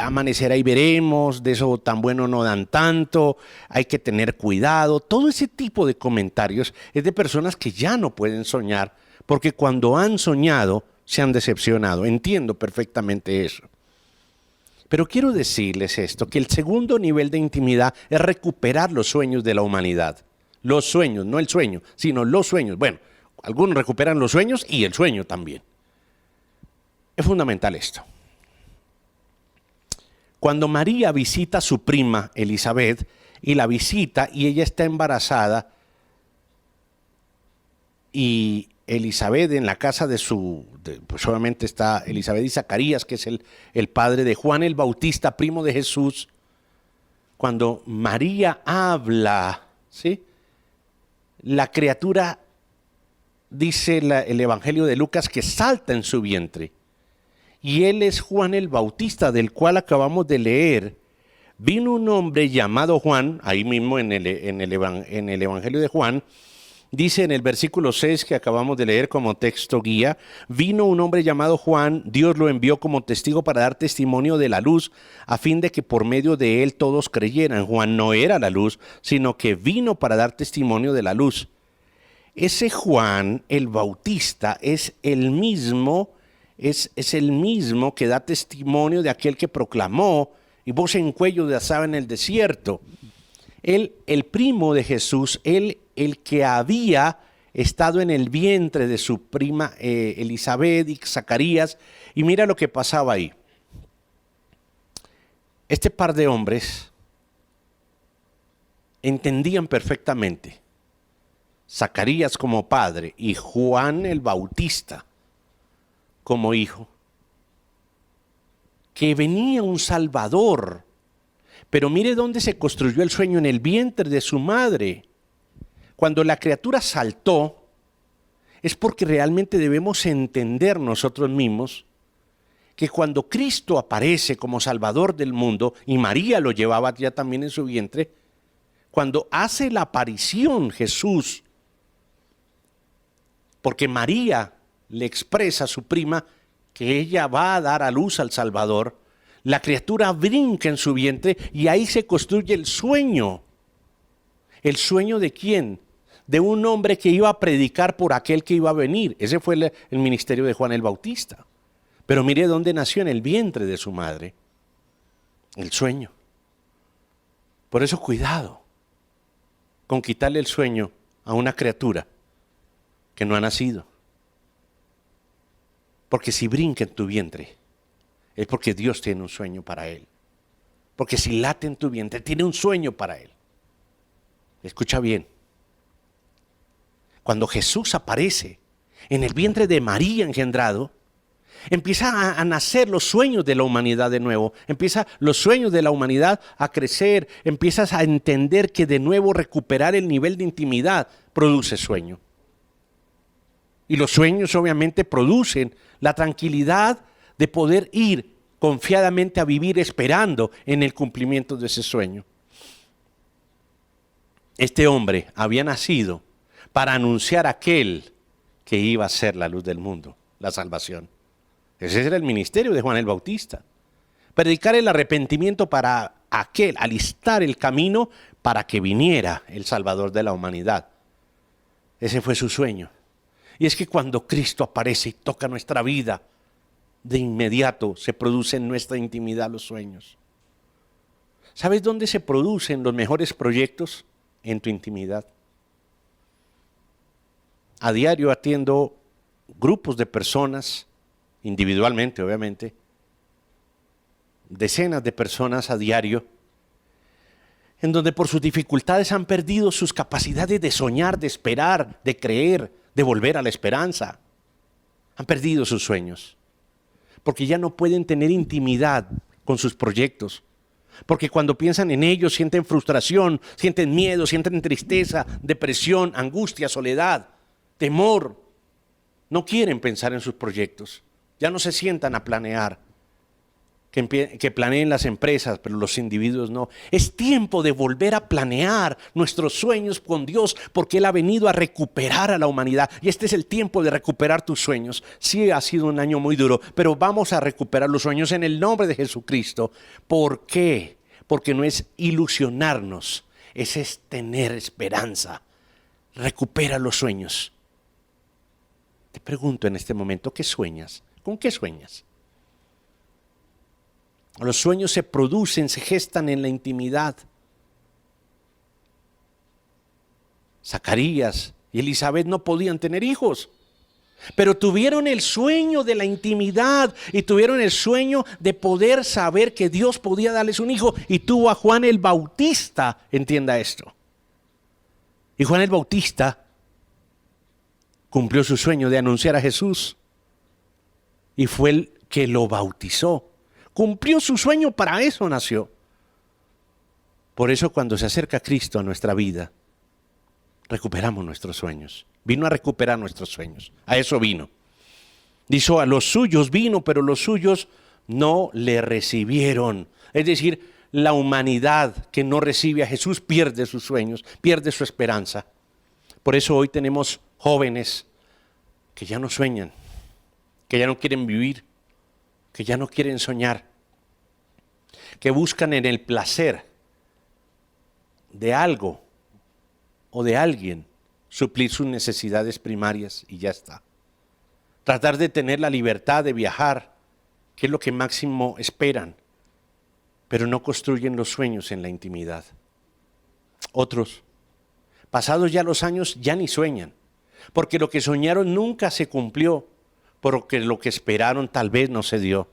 Amanecerá y veremos, de eso tan bueno no dan tanto, hay que tener cuidado. Todo ese tipo de comentarios es de personas que ya no pueden soñar, porque cuando han soñado se han decepcionado. Entiendo perfectamente eso. Pero quiero decirles esto, que el segundo nivel de intimidad es recuperar los sueños de la humanidad. Los sueños, no el sueño, sino los sueños. Bueno, algunos recuperan los sueños y el sueño también. Es fundamental esto. Cuando María visita a su prima Elizabeth, y la visita y ella está embarazada, y Elizabeth en la casa pues obviamente está Elizabeth y Zacarías, que es el padre de Juan el Bautista, primo de Jesús. Cuando María habla, ¿sí?, la criatura, dice el Evangelio de Lucas, que salta en su vientre. Y él es Juan el Bautista, del cual acabamos de leer. Vino un hombre llamado Juan, ahí mismo en el Evangelio de Juan, dice en el versículo 6 que acabamos de leer como texto guía: vino un hombre llamado Juan, Dios lo envió como testigo para dar testimonio de la luz, a fin de que por medio de él todos creyeran. Juan no era la luz, sino que vino para dar testimonio de la luz. ese Juan el Bautista es el mismo que da testimonio de aquel que proclamó y voz en cuello de asada en el desierto. Él, el primo de Jesús, él, el que había estado en el vientre de su prima Elizabeth y Zacarías, y mira lo que pasaba ahí. Este par de hombres entendían perfectamente, Zacarías como padre y Juan el Bautista como hijo, que venía un Salvador. Pero mire dónde se construyó el sueño, en el vientre de su madre. Cuando la criatura saltó, es porque realmente debemos entender nosotros mismos que cuando Cristo aparece como Salvador del mundo, y María lo llevaba ya también en su vientre, cuando hace la aparición Jesús, porque María le expresa a su prima que ella va a dar a luz al Salvador, la criatura brinca en su vientre y ahí se construye el sueño. ¿El sueño de quién? De un hombre que iba a predicar por aquel que iba a venir. Ese fue el ministerio de Juan el Bautista. Pero mire dónde nació, en el vientre de su madre. El sueño. Por eso cuidado con quitarle el sueño a una criatura que no ha nacido. Porque si brinca en tu vientre, es porque Dios tiene un sueño para él. Porque si late en tu vientre, tiene un sueño para él. Escucha bien. Cuando Jesús aparece en el vientre de María engendrado, empieza a nacer los sueños de la humanidad de nuevo. Empieza los sueños de la humanidad a crecer. Empiezas a entender que de nuevo recuperar el nivel de intimidad produce sueño. Y los sueños obviamente producen la tranquilidad de poder ir confiadamente a vivir esperando en el cumplimiento de ese sueño. Este hombre había nacido para anunciar a aquel que iba a ser la luz del mundo, la salvación. Ese era el ministerio de Juan el Bautista. Predicar el arrepentimiento para aquel, alistar el camino para que viniera el Salvador de la humanidad. Ese fue su sueño. Y es que cuando Cristo aparece y toca nuestra vida, de inmediato se producen en nuestra intimidad los sueños. ¿Sabes dónde se producen los mejores proyectos? En tu intimidad. A diario atiendo grupos de personas, individualmente obviamente, decenas de personas a diario, en donde por sus dificultades han perdido sus capacidades de soñar, de esperar, de creer, de volver a la esperanza. Han perdido sus sueños, porque ya no pueden tener intimidad con sus proyectos. Porque cuando piensan en ellos sienten frustración, sienten miedo, sienten tristeza, depresión, angustia, soledad, temor. No quieren pensar en sus proyectos. Ya no se sientan a planear. Que planeen las empresas, pero los individuos no. Es tiempo de volver a planear nuestros sueños con Dios, porque Él ha venido a recuperar a la humanidad. Y este es el tiempo de recuperar tus sueños. Sí, ha sido un año muy duro, pero vamos a recuperar los sueños en el nombre de Jesucristo. ¿Por qué? Porque no es ilusionarnos, es tener esperanza. Recupera los sueños. Te pregunto en este momento, ¿qué sueñas? ¿Con qué sueñas? Los sueños se producen, se gestan en la intimidad. Zacarías y Elizabeth no podían tener hijos, pero tuvieron el sueño de la intimidad y tuvieron el sueño de poder saber que Dios podía darles un hijo. Y tuvo a Juan el Bautista, entienda esto. Y Juan el Bautista cumplió su sueño de anunciar a Jesús y fue el que lo bautizó. Cumplió su sueño, para eso nació. Por eso cuando se acerca Cristo a nuestra vida, recuperamos nuestros sueños. Vino a recuperar nuestros sueños. A eso vino. Dice, a los suyos vino, pero los suyos no le recibieron. Es decir, la humanidad que no recibe a Jesús pierde sus sueños, pierde su esperanza. Por eso hoy tenemos jóvenes que ya no sueñan, que ya no quieren vivir, que ya no quieren soñar, que buscan en el placer de algo o de alguien suplir sus necesidades primarias y ya está. Tratar de tener la libertad de viajar, que es lo que máximo esperan, pero no construyen los sueños en la intimidad. Otros, pasados ya los años, ya ni sueñan, porque lo que soñaron nunca se cumplió, porque lo que esperaron tal vez no se dio.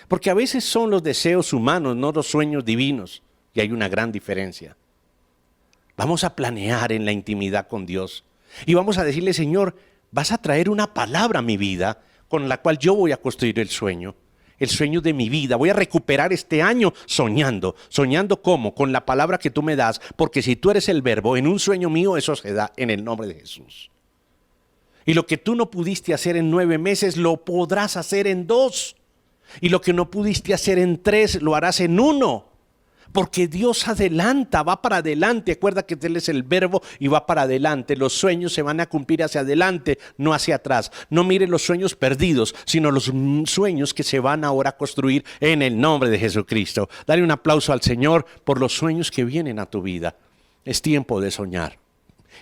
Porque a veces son los deseos humanos, no los sueños divinos, y hay una gran diferencia. Vamos a planear en la intimidad con Dios y vamos a decirle, Señor, vas a traer una palabra a mi vida con la cual yo voy a construir el sueño de mi vida. Voy a recuperar este año soñando. ¿Soñando cómo? Con la palabra que tú me das, porque si tú eres el verbo, en un sueño mío eso se da en el nombre de Jesús. Y lo que tú no pudiste hacer en 9 meses, lo podrás hacer en 2. Y lo que no pudiste hacer en 3, lo harás en 1. Porque Dios adelanta, va para adelante. Acuerda que Él es el verbo y va para adelante. Los sueños se van a cumplir hacia adelante, no hacia atrás. No mire los sueños perdidos, sino los sueños que se van ahora a construir en el nombre de Jesucristo. Dale un aplauso al Señor por los sueños que vienen a tu vida. Es tiempo de soñar.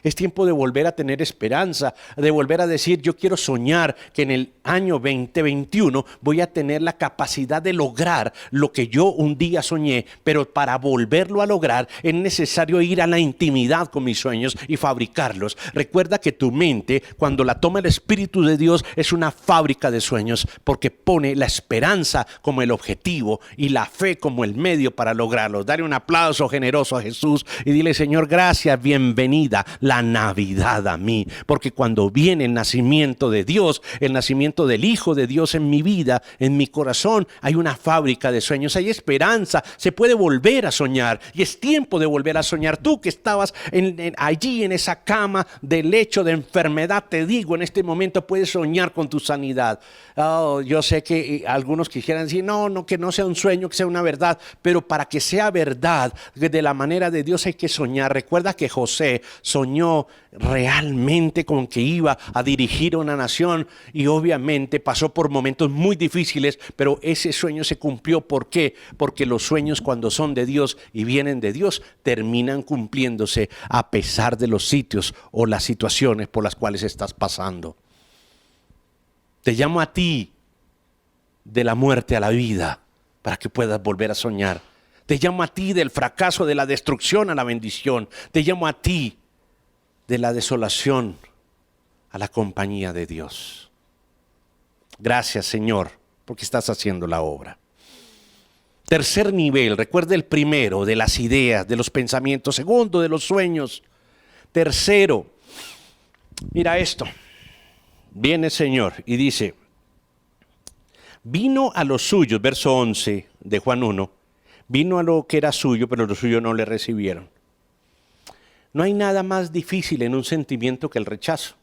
Es tiempo de volver a tener esperanza, de volver a decir, yo quiero soñar que en el año 2021 voy a tener la capacidad de lograr lo que yo un día soñé, pero para volverlo a lograr es necesario ir a la intimidad con mis sueños y fabricarlos. Recuerda que tu mente, cuando la toma el Espíritu de Dios, es una fábrica de sueños, porque pone la esperanza como el objetivo y la fe como el medio para lograrlos. Dale un aplauso generoso a Jesús y dile, Señor, gracias, bienvenida la Navidad a mí, porque cuando viene el nacimiento de Dios, el nacimiento del Hijo de Dios en mi vida, en mi corazón, hay una fábrica de sueños, hay esperanza, se puede volver a soñar y es tiempo de volver a soñar. Tú que estabas allí en esa cama de lecho de enfermedad, te digo, en este momento puedes soñar con tu sanidad. Yo sé que algunos quisieran decir, no, que no sea un sueño, que sea una verdad, pero para que sea verdad, de la manera de Dios hay que soñar. Recuerda que José soñó realmente con que iba a dirigir una nación y obviamente pasó por momentos muy difíciles, pero ese sueño se cumplió. ¿Por qué? Porque los sueños, cuando son de Dios y vienen de Dios, terminan cumpliéndose a pesar de los sitios o las situaciones por las cuales estás pasando. Te llamo a ti de la muerte a la vida para que puedas volver a soñar. Te llamo a ti del fracaso, de la destrucción a la bendición. Te llamo a ti de la desolación a la compañía de Dios. Gracias, Señor, porque estás haciendo la obra. Tercer nivel, recuerda el primero, de las ideas, de los pensamientos. Segundo, de los sueños. Tercero, mira esto. Viene el Señor y dice, vino a los suyos, verso 11 de Juan 1, vino a lo que era suyo, pero los suyos no le recibieron. No hay nada más difícil en un sentimiento que el rechazo.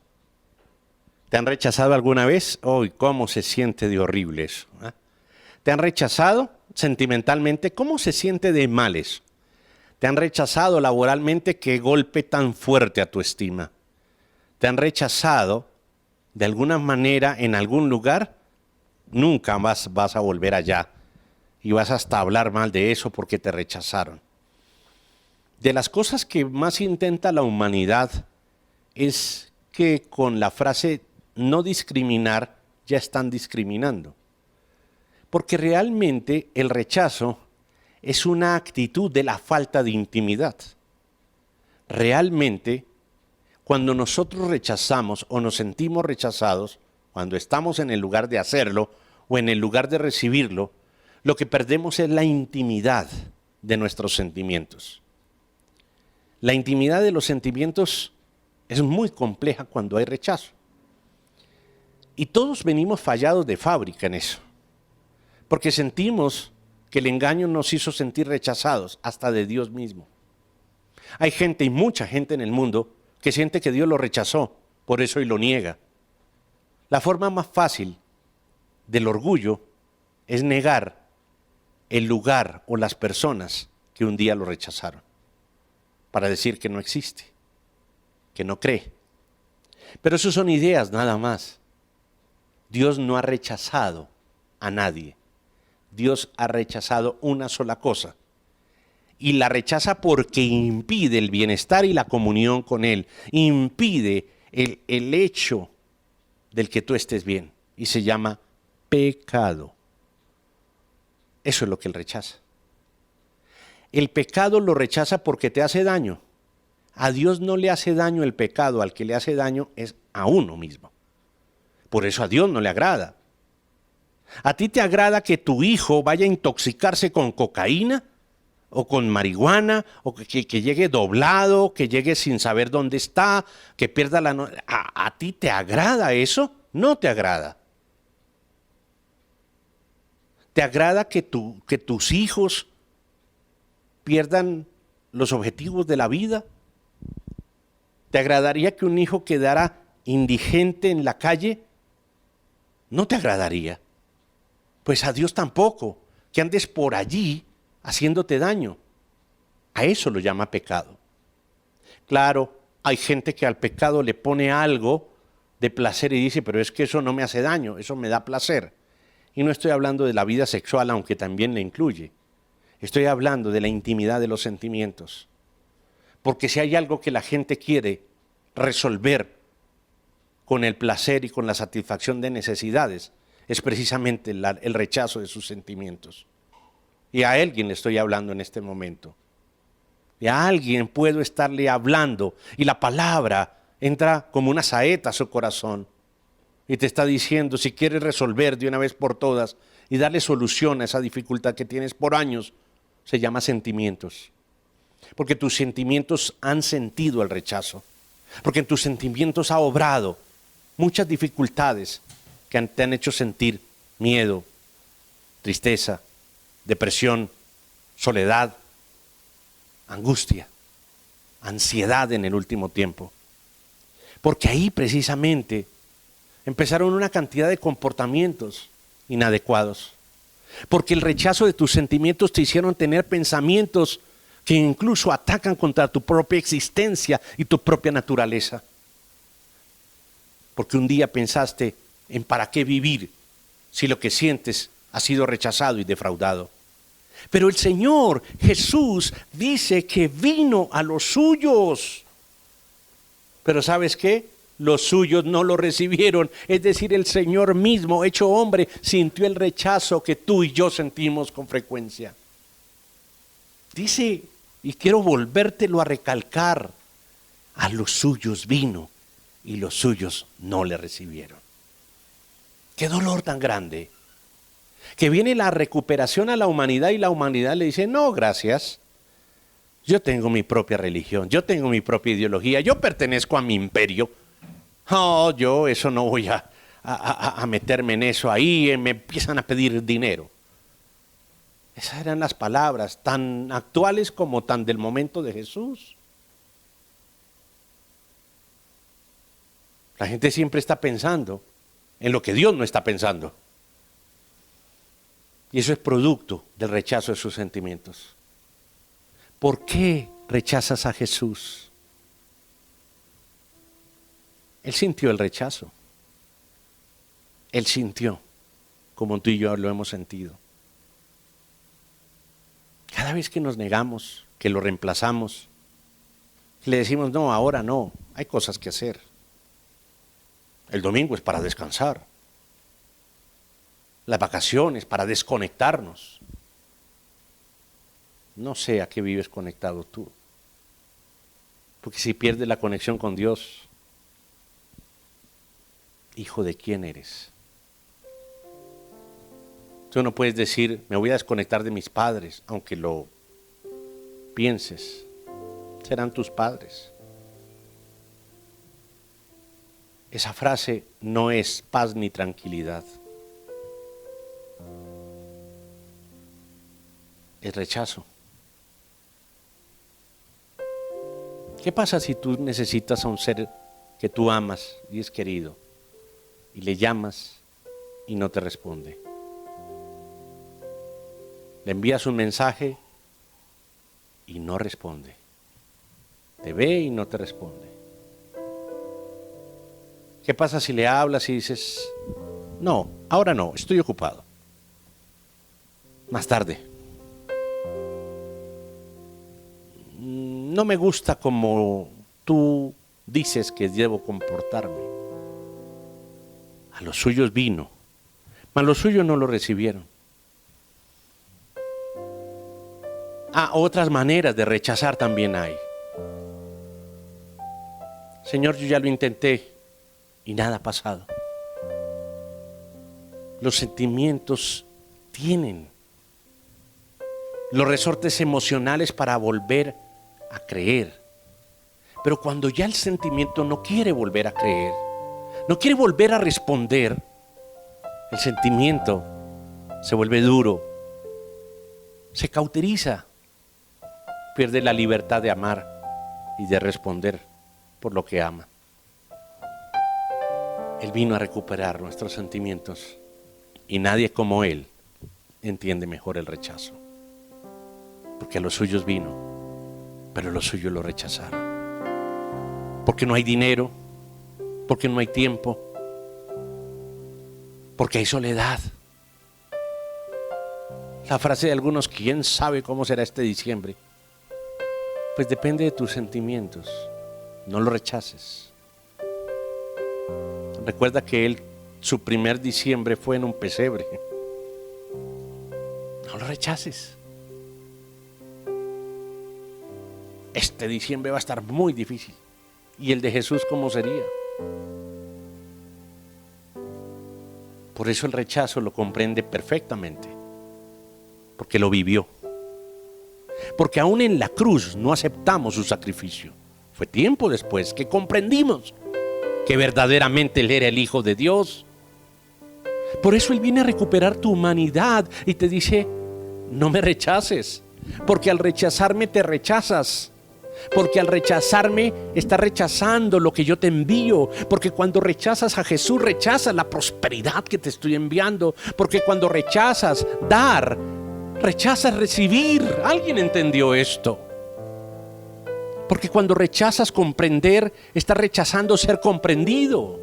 ¿Te han rechazado alguna vez? ¡Uy, cómo se siente de horrible eso! ¿Eh? ¿Te han rechazado sentimentalmente? ¿Cómo se siente de mal eso? ¿Te han rechazado laboralmente? ¡Qué golpe tan fuerte a tu estima! ¿Te han rechazado de alguna manera en algún lugar? Nunca vas a volver allá y vas hasta hablar mal de eso porque te rechazaron. De las cosas que más intenta la humanidad es que con la frase no discriminar ya están discriminando. Porque realmente el rechazo es una actitud de la falta de intimidad. Realmente, cuando nosotros rechazamos o nos sentimos rechazados, cuando estamos en el lugar de hacerlo o en el lugar de recibirlo, lo que perdemos es la intimidad de nuestros sentimientos. La intimidad de los sentimientos es muy compleja cuando hay rechazo. Y todos venimos fallados de fábrica en eso. Porque sentimos que el engaño nos hizo sentir rechazados, hasta de Dios mismo. Hay gente, y mucha gente en el mundo, que siente que Dios lo rechazó, por eso y lo niega. La forma más fácil del orgullo es negar el lugar o las personas que un día lo rechazaron, para decir que no existe, que no cree. Pero eso son ideas nada más. Dios no ha rechazado a nadie. Dios ha rechazado una sola cosa. y la rechaza porque impide el bienestar y la comunión con Él, impide el hecho del que tú estés bien, y se llama pecado. Eso es lo que Él rechaza. El pecado lo rechaza porque te hace daño. A Dios no le hace daño el pecado, al que le hace daño es a uno mismo. Por eso a Dios no le agrada. ¿A ti te agrada que tu hijo vaya a intoxicarse con cocaína o con marihuana, o que llegue doblado, que llegue sin saber dónde está, que pierda la noche? ¿A ti te agrada eso? No te agrada. ¿Te agrada que tus hijos pierdan los objetivos de la vida? ¿Te agradaría que un hijo quedara indigente en la calle? No te agradaría. Pues a Dios tampoco, que andes por allí haciéndote daño. A eso lo llama pecado. Claro, hay gente que al pecado le pone algo de placer y dice, pero es que eso no me hace daño, eso me da placer. Y no estoy hablando de la vida sexual, aunque también le incluye. Estoy hablando de la intimidad de los sentimientos. Porque si hay algo que la gente quiere resolver con el placer y con la satisfacción de necesidades, es precisamente el rechazo de sus sentimientos. Y a alguien le estoy hablando en este momento. Y a alguien puedo estarle hablando y la palabra entra como una saeta a su corazón y te está diciendo, si quieres resolver de una vez por todas y darle solución a esa dificultad que tienes por años, se llama sentimientos. Porque tus sentimientos han sentido el rechazo. Porque en tus sentimientos ha obrado muchas dificultades que te han hecho sentir miedo, tristeza, depresión, soledad, angustia, ansiedad en el último tiempo. Porque ahí precisamente empezaron una cantidad de comportamientos inadecuados. Porque el rechazo de tus sentimientos te hicieron tener pensamientos que incluso atacan contra tu propia existencia y tu propia naturaleza. Porque un día pensaste en para qué vivir si lo que sientes ha sido rechazado y defraudado. Pero el Señor Jesús dice que vino a los suyos. Pero ¿sabes qué? Los suyos no lo recibieron. Es decir, el Señor mismo, hecho hombre, sintió el rechazo que tú y yo sentimos con frecuencia. Dice, y quiero volvértelo a recalcar, a los suyos vino y los suyos no le recibieron. Qué dolor tan grande. Que viene la recuperación a la humanidad y la humanidad le dice, no, gracias. Yo tengo mi propia religión, yo tengo mi propia ideología, yo pertenezco a mi imperio. Oh, yo eso no voy a meterme en eso ahí, me empiezan a pedir dinero. Esas eran las palabras tan actuales como tan del momento de Jesús. La gente siempre está pensando en lo que Dios no está pensando. Y eso es producto del rechazo de sus sentimientos. ¿Por qué rechazas a Jesús? Él sintió el rechazo. Él sintió como tú y yo lo hemos sentido. Cada vez que nos negamos, que lo reemplazamos, le decimos, no, ahora no, hay cosas que hacer. El domingo es para descansar. Las vacaciones para desconectarnos. No sé a qué vives conectado tú. Porque si pierdes la conexión con Dios, hijo de quién eres. Tú no puedes decir, me voy a desconectar de mis padres, aunque lo pienses, serán tus padres. Esa frase no es paz ni tranquilidad. Es rechazo. ¿Qué pasa si tú necesitas a un ser que tú amas y es querido y le llamas y no te responde? Le envías un mensaje y no responde. Te ve y no te responde. ¿Qué pasa si le hablas y dices, no, ahora no, estoy ocupado? Más tarde. no me gusta como tú dices que debo comportarme. A los suyos vino, mas los suyos no lo recibieron. Otras maneras de rechazar también hay. Señor, yo ya lo intenté y nada ha pasado. Los sentimientos tienen los resortes emocionales para volver a creer. Pero cuando ya el sentimiento no quiere volver a creer, no quiere volver a responder, el sentimiento se vuelve duro, se cauteriza, pierde la libertad de amar y de responder por lo que ama. Él vino a recuperar nuestros sentimientos y nadie como Él entiende mejor el rechazo. Porque a los suyos vino, pero los suyos lo rechazaron. Porque no hay dinero, porque no hay tiempo, porque hay soledad. La frase de algunos, ¿quién sabe cómo será este diciembre? Pues depende de tus sentimientos, no lo rechaces. Recuerda que su primer diciembre fue en un pesebre. No lo rechaces. Este diciembre va a estar muy difícil. ¿Y el de Jesús cómo sería? Por eso el rechazo lo comprende perfectamente, porque lo vivió. Porque aún en la cruz no aceptamos su sacrificio. Fue tiempo después que comprendimos que verdaderamente Él era el Hijo de Dios. Por eso Él viene a recuperar tu humanidad y te dice, no me rechaces, porque al rechazarme te rechazas. Porque al rechazarme estás rechazando lo que yo te envío. Porque cuando rechazas a Jesús rechazas la prosperidad que te estoy enviando. Porque cuando rechazas dar, rechazas recibir. ¿Alguien entendió esto? Porque cuando rechazas comprender, estás rechazando ser comprendido.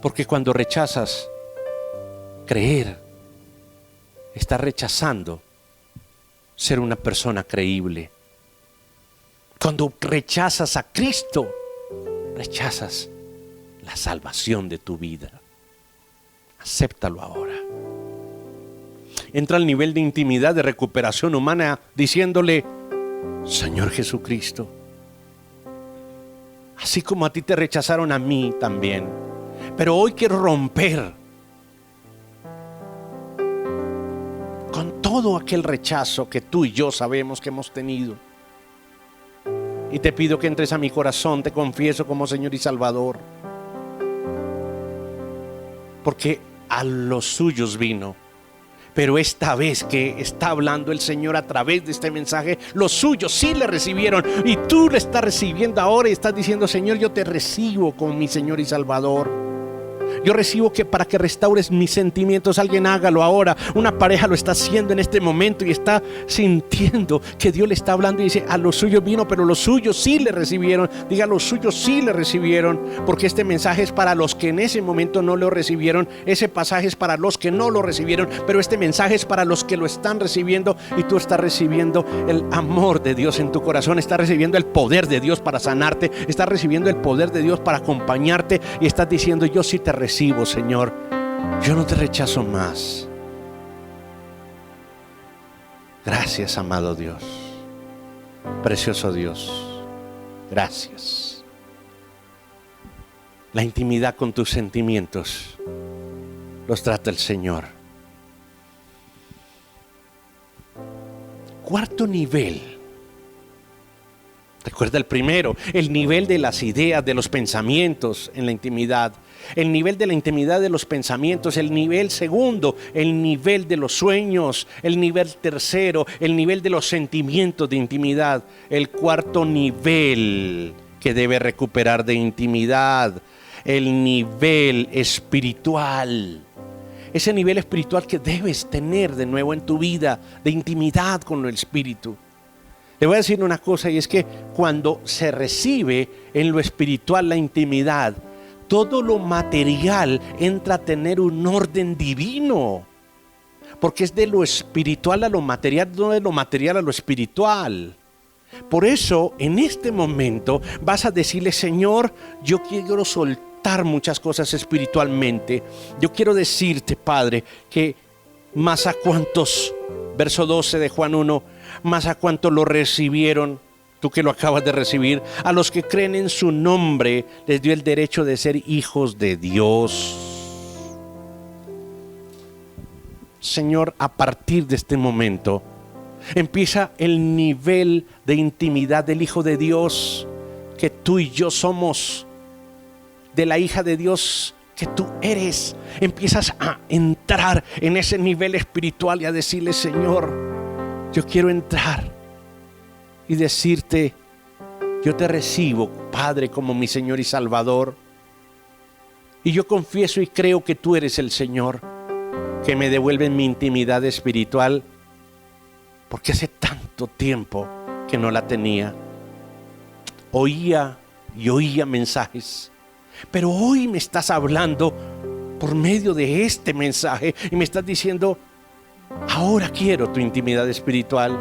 Porque cuando rechazas creer, estás rechazando ser una persona creíble. Cuando rechazas a Cristo, rechazas la salvación de tu vida. Acéptalo ahora. Entra al nivel de intimidad, de recuperación humana, diciéndole, Señor Jesucristo, así como a ti te rechazaron, a mí también, pero hoy quiero romper con todo aquel rechazo que tú y yo sabemos que hemos tenido. Y te pido que entres a mi corazón, te confieso como Señor y Salvador. Porque a los suyos vino, pero esta vez que está hablando el Señor a través de este mensaje, los suyos sí le recibieron y tú le estás recibiendo ahora y estás diciendo, Señor, yo te recibo como mi Señor y Salvador. Yo recibo que para que restaures mis sentimientos, alguien hágalo ahora. Una pareja lo está haciendo en este momento y está sintiendo que Dios le está hablando y dice, a los suyos vino, pero los suyos sí le recibieron. Diga, los suyos sí le recibieron, porque este mensaje es para los que en ese momento no lo recibieron. Ese pasaje es para los que no lo recibieron, pero este mensaje es para los que lo están recibiendo. Y tú estás recibiendo el amor de Dios en tu corazón, estás recibiendo el poder de Dios para sanarte, estás recibiendo el poder de Dios para acompañarte y estás diciendo, yo sí te recibo, Señor, yo no te rechazo más. Gracias, amado Dios, precioso Dios, gracias. La intimidad con tus sentimientos los trata el Señor. Cuarto nivel. Recuerda el primero, el nivel de las ideas, de los pensamientos en la intimidad. El nivel de la intimidad de los pensamientos. El nivel segundo, el nivel de los sueños. El nivel tercero, el nivel de los sentimientos de intimidad. El cuarto nivel que debe recuperar de intimidad, el nivel espiritual. Ese nivel espiritual que debes tener de nuevo en tu vida, de intimidad con el Espíritu. Le voy a decir una cosa, y es que cuando se recibe en lo espiritual la intimidad, todo lo material entra a tener un orden divino. Porque es de lo espiritual a lo material, no de lo material a lo espiritual. Por eso, en este momento, vas a decirle: Señor, yo quiero soltar muchas cosas espiritualmente. Yo quiero decirte, Padre, que más a cuantos, verso 12 de Juan 1, más a cuantos lo recibieron, tú que lo acabas de recibir, a los que creen en su nombre, les dio el derecho de ser hijos de Dios. Señor, a partir de este momento, empieza el nivel de intimidad del Hijo de Dios que tú y yo somos, de la hija de Dios que tú eres. Empiezas a entrar en ese nivel espiritual y a decirle: Señor, yo quiero entrar y decirte: yo te recibo, Padre, como mi Señor y Salvador. Y yo confieso y creo que tú eres el Señor, que me devuelve mi intimidad espiritual, porque hace tanto tiempo que no la tenía. Oía mensajes, pero hoy me estás hablando por medio de este mensaje y me estás diciendo: ahora quiero tu intimidad espiritual.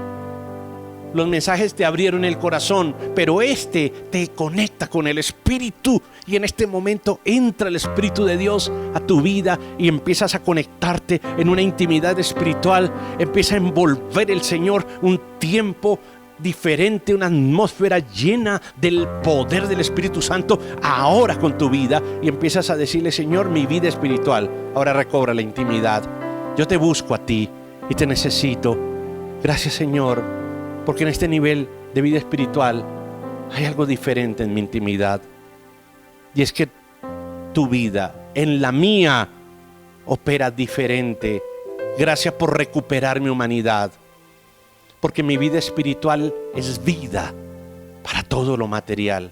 Los mensajes te abrieron el corazón, pero este te conecta con el Espíritu, y en este momento entra el Espíritu de Dios a tu vida y empiezas a conectarte en una intimidad espiritual. Empieza a envolver el Señor un tiempo diferente, una atmósfera llena del poder del Espíritu Santo ahora con tu vida, y empiezas a decirle: Señor, mi vida espiritual ahora recobra la intimidad. Yo te busco a ti y te necesito. Gracias, Señor, porque en este nivel de vida espiritual hay algo diferente en mi intimidad, y es que tu vida en la mía opera diferente. Gracias por recuperar mi humanidad, porque mi vida espiritual es vida para todo lo material.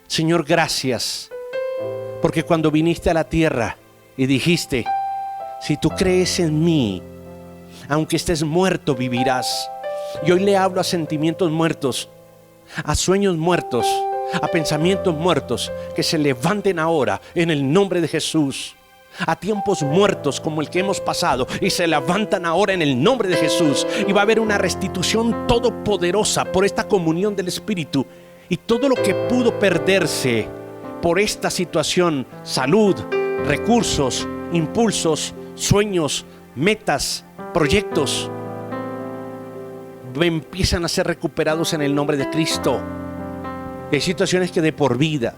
Señor, gracias, porque cuando viniste a la tierra y dijiste: si tú crees en mí, aunque estés muerto, vivirás. Y hoy le hablo a sentimientos muertos, a sueños muertos, a pensamientos muertos, que se levanten ahora en el nombre de Jesús. A tiempos muertos como el que hemos pasado, y se levantan ahora en el nombre de Jesús. Y va a haber una restitución todopoderosa por esta comunión del Espíritu. Y todo lo que pudo perderse por esta situación, salud, recursos, impulsos, sueños, metas, proyectos, empiezan a ser recuperados en el nombre de Cristo. Hay situaciones que de por vida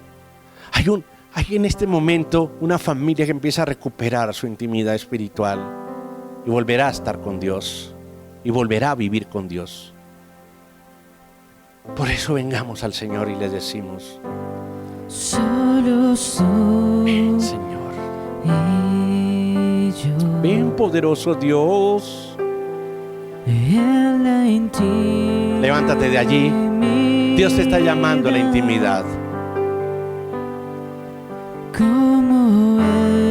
hay en este momento una familia que empieza a recuperar su intimidad espiritual y volverá a estar con Dios y volverá a vivir con Dios. Por eso vengamos al Señor y le decimos: solo soy. ven, Señor. Ven, poderoso Dios. Levántate de allí. Dios te está llamando a la intimidad.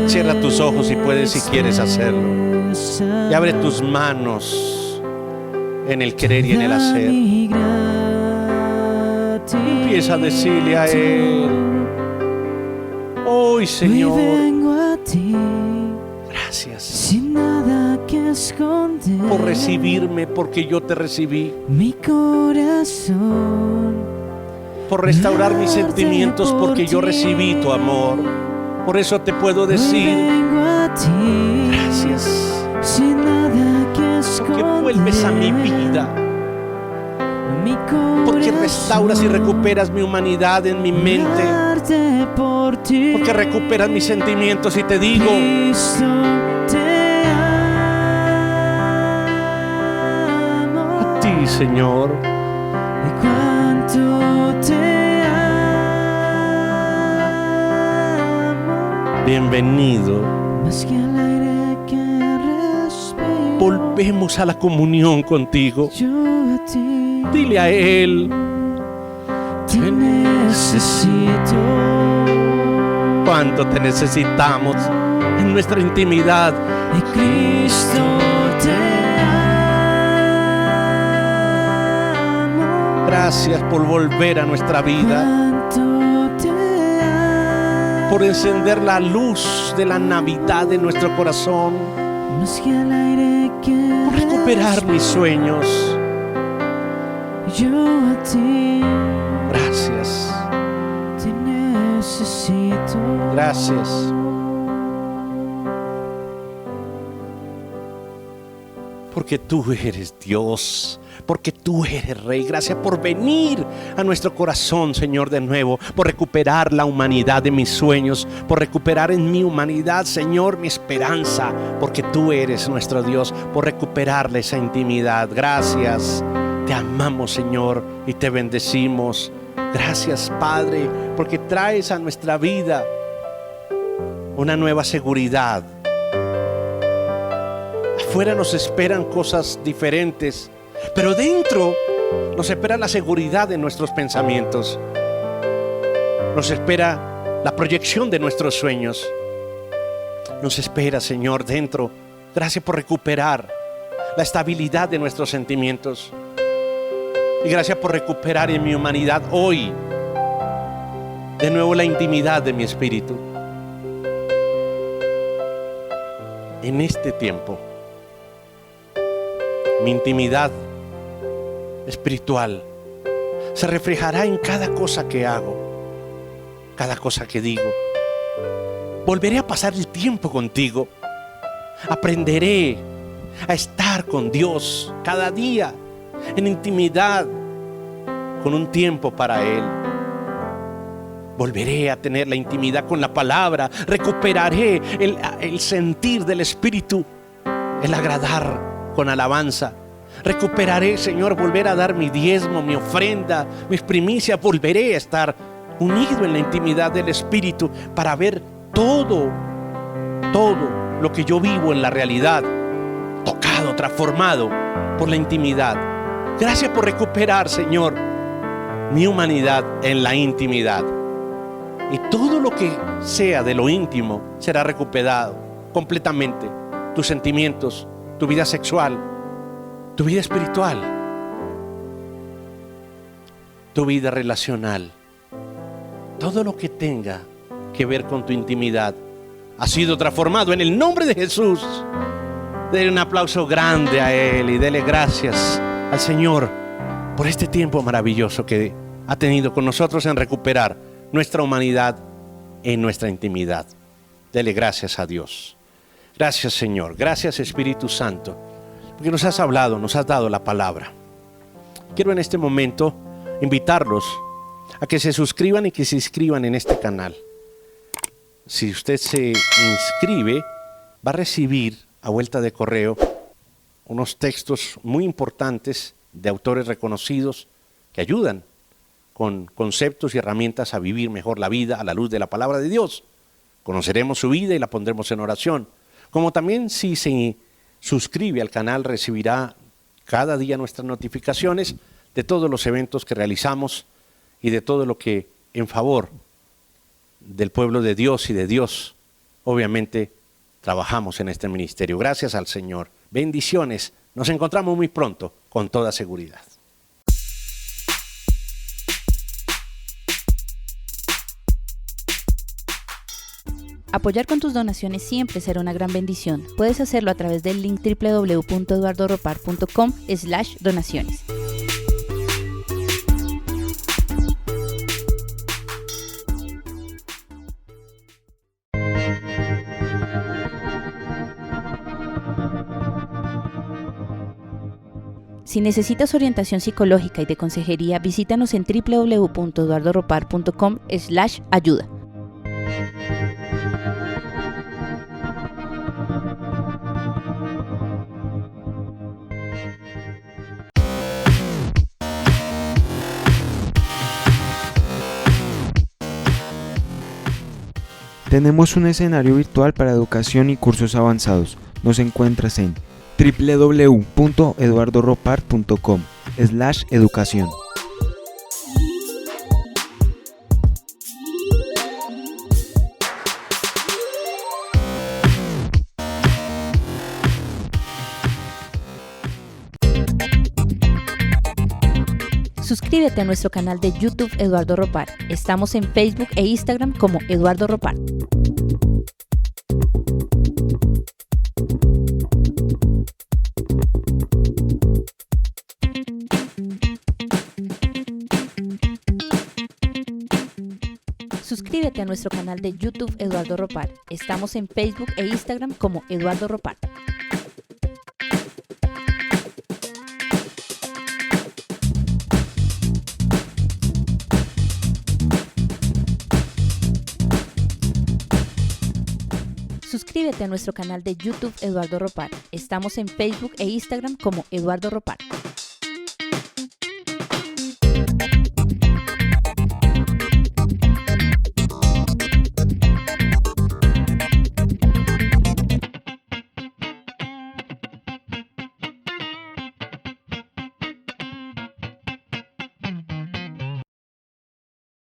Cierra tus ojos si puedes, si quieres hacerlo, y abre tus manos en el querer y en el hacer. Empieza a decirle a Él: hoy, Señor, gracias sin nada que esconder, por recibirme, porque yo te recibí, mi corazón, por restaurar mis sentimientos, porque yo recibí tu amor. Por eso te puedo decir: gracias, sin nada que porque esconder, vuelves a mi vida, mi corazón, porque restauras y recuperas mi humanidad en mi mente, por ti, porque recuperas mis sentimientos. Y te digo: Cristo, te amo, a ti, Señor, y cuánto te amo, bienvenido. más que el aire que respiro, Volvemos a la comunión contigo. yo a ti, Dile a Él: te necesito, cuánto te necesitamos en nuestra intimidad. y Cristo, te amo, Gracias por volver a nuestra vida, cuánto te amo, por encender la luz de la Navidad en nuestro corazón, más que el aire que por recuperar mis sueños, yo a ti Gracias. te necesito. Gracias. Porque tú eres Dios, porque tú eres Rey. Gracias por venir a nuestro corazón, Señor, de nuevo, por recuperar la humanidad de mis sueños, por recuperar en mi humanidad, Señor, mi esperanza, porque tú eres nuestro Dios, por recuperarle esa intimidad. Gracias, te amamos, Señor, y te bendecimos. Gracias, Padre, porque traes a nuestra vida una nueva seguridad. Afuera nos esperan cosas diferentes, pero dentro nos espera la seguridad de nuestros pensamientos. Nos espera la proyección de nuestros sueños. Nos espera, Señor, dentro. Gracias por recuperar la estabilidad de nuestros sentimientos. Y gracias por recuperar en mi humanidad hoy de nuevo la intimidad de mi espíritu. En este tiempo, mi intimidad espiritual se reflejará en cada cosa que hago, cada cosa que digo. Volveré a pasar el tiempo contigo. Aprenderé a estar con Dios cada día en intimidad, con un tiempo para Él. Volveré a tener la intimidad con la palabra. Recuperaré el sentir del Espíritu, el agradar con alabanza. Recuperaré, Señor, volver a dar mi diezmo, mi ofrenda, mis primicias. Volveré a estar unido en la intimidad del Espíritu para ver todo lo que yo vivo en la realidad, tocado, transformado por la intimidad. Gracias por recuperar, Señor, mi humanidad en la intimidad. Y todo lo que sea de lo íntimo será recuperado completamente. Tus sentimientos, tu vida sexual, tu vida espiritual, tu vida relacional, todo lo que tenga que ver con tu intimidad ha sido transformado en el nombre de Jesús. Dele un aplauso grande a Él y dele gracias al Señor por este tiempo maravilloso que ha tenido con nosotros en recuperar nuestra humanidad en nuestra intimidad. Dele gracias a Dios. Gracias, Señor. Gracias, Espíritu Santo, porque nos has hablado, nos has dado la palabra. Quiero en este momento invitarlos a que se suscriban y que se inscriban en este canal. Si usted se inscribe, va a recibir a vuelta de correo unos textos muy importantes de autores reconocidos que ayudan con conceptos y herramientas a vivir mejor la vida a la luz de la palabra de Dios. Conoceremos su vida y la pondremos en oración. Como también, si se suscribe al canal, recibirá cada día nuestras notificaciones de todos los eventos que realizamos y de todo lo que en favor del pueblo de Dios y de Dios, obviamente, trabajamos en este ministerio. Gracias al Señor. Bendiciones. Nos encontramos muy pronto, con toda seguridad. Apoyar con tus donaciones siempre será una gran bendición. Puedes hacerlo a través del link www.eduardoropar.com/donaciones. Si necesitas orientación psicológica y de consejería, visítanos en www.eduardoropar.com/ayuda. Tenemos un escenario virtual para educación y cursos avanzados. Nos encuentras en www.eduardoropar.com/educación. Suscríbete a nuestro canal de YouTube Eduardo Ropar. Estamos en Facebook e Instagram como Eduardo Ropar. Suscríbete a nuestro canal de YouTube Eduardo Ropar. Estamos en Facebook e Instagram como Eduardo Ropar. Suscríbete a nuestro canal de YouTube Eduardo Ropar. Estamos en Facebook e Instagram como Eduardo Ropar.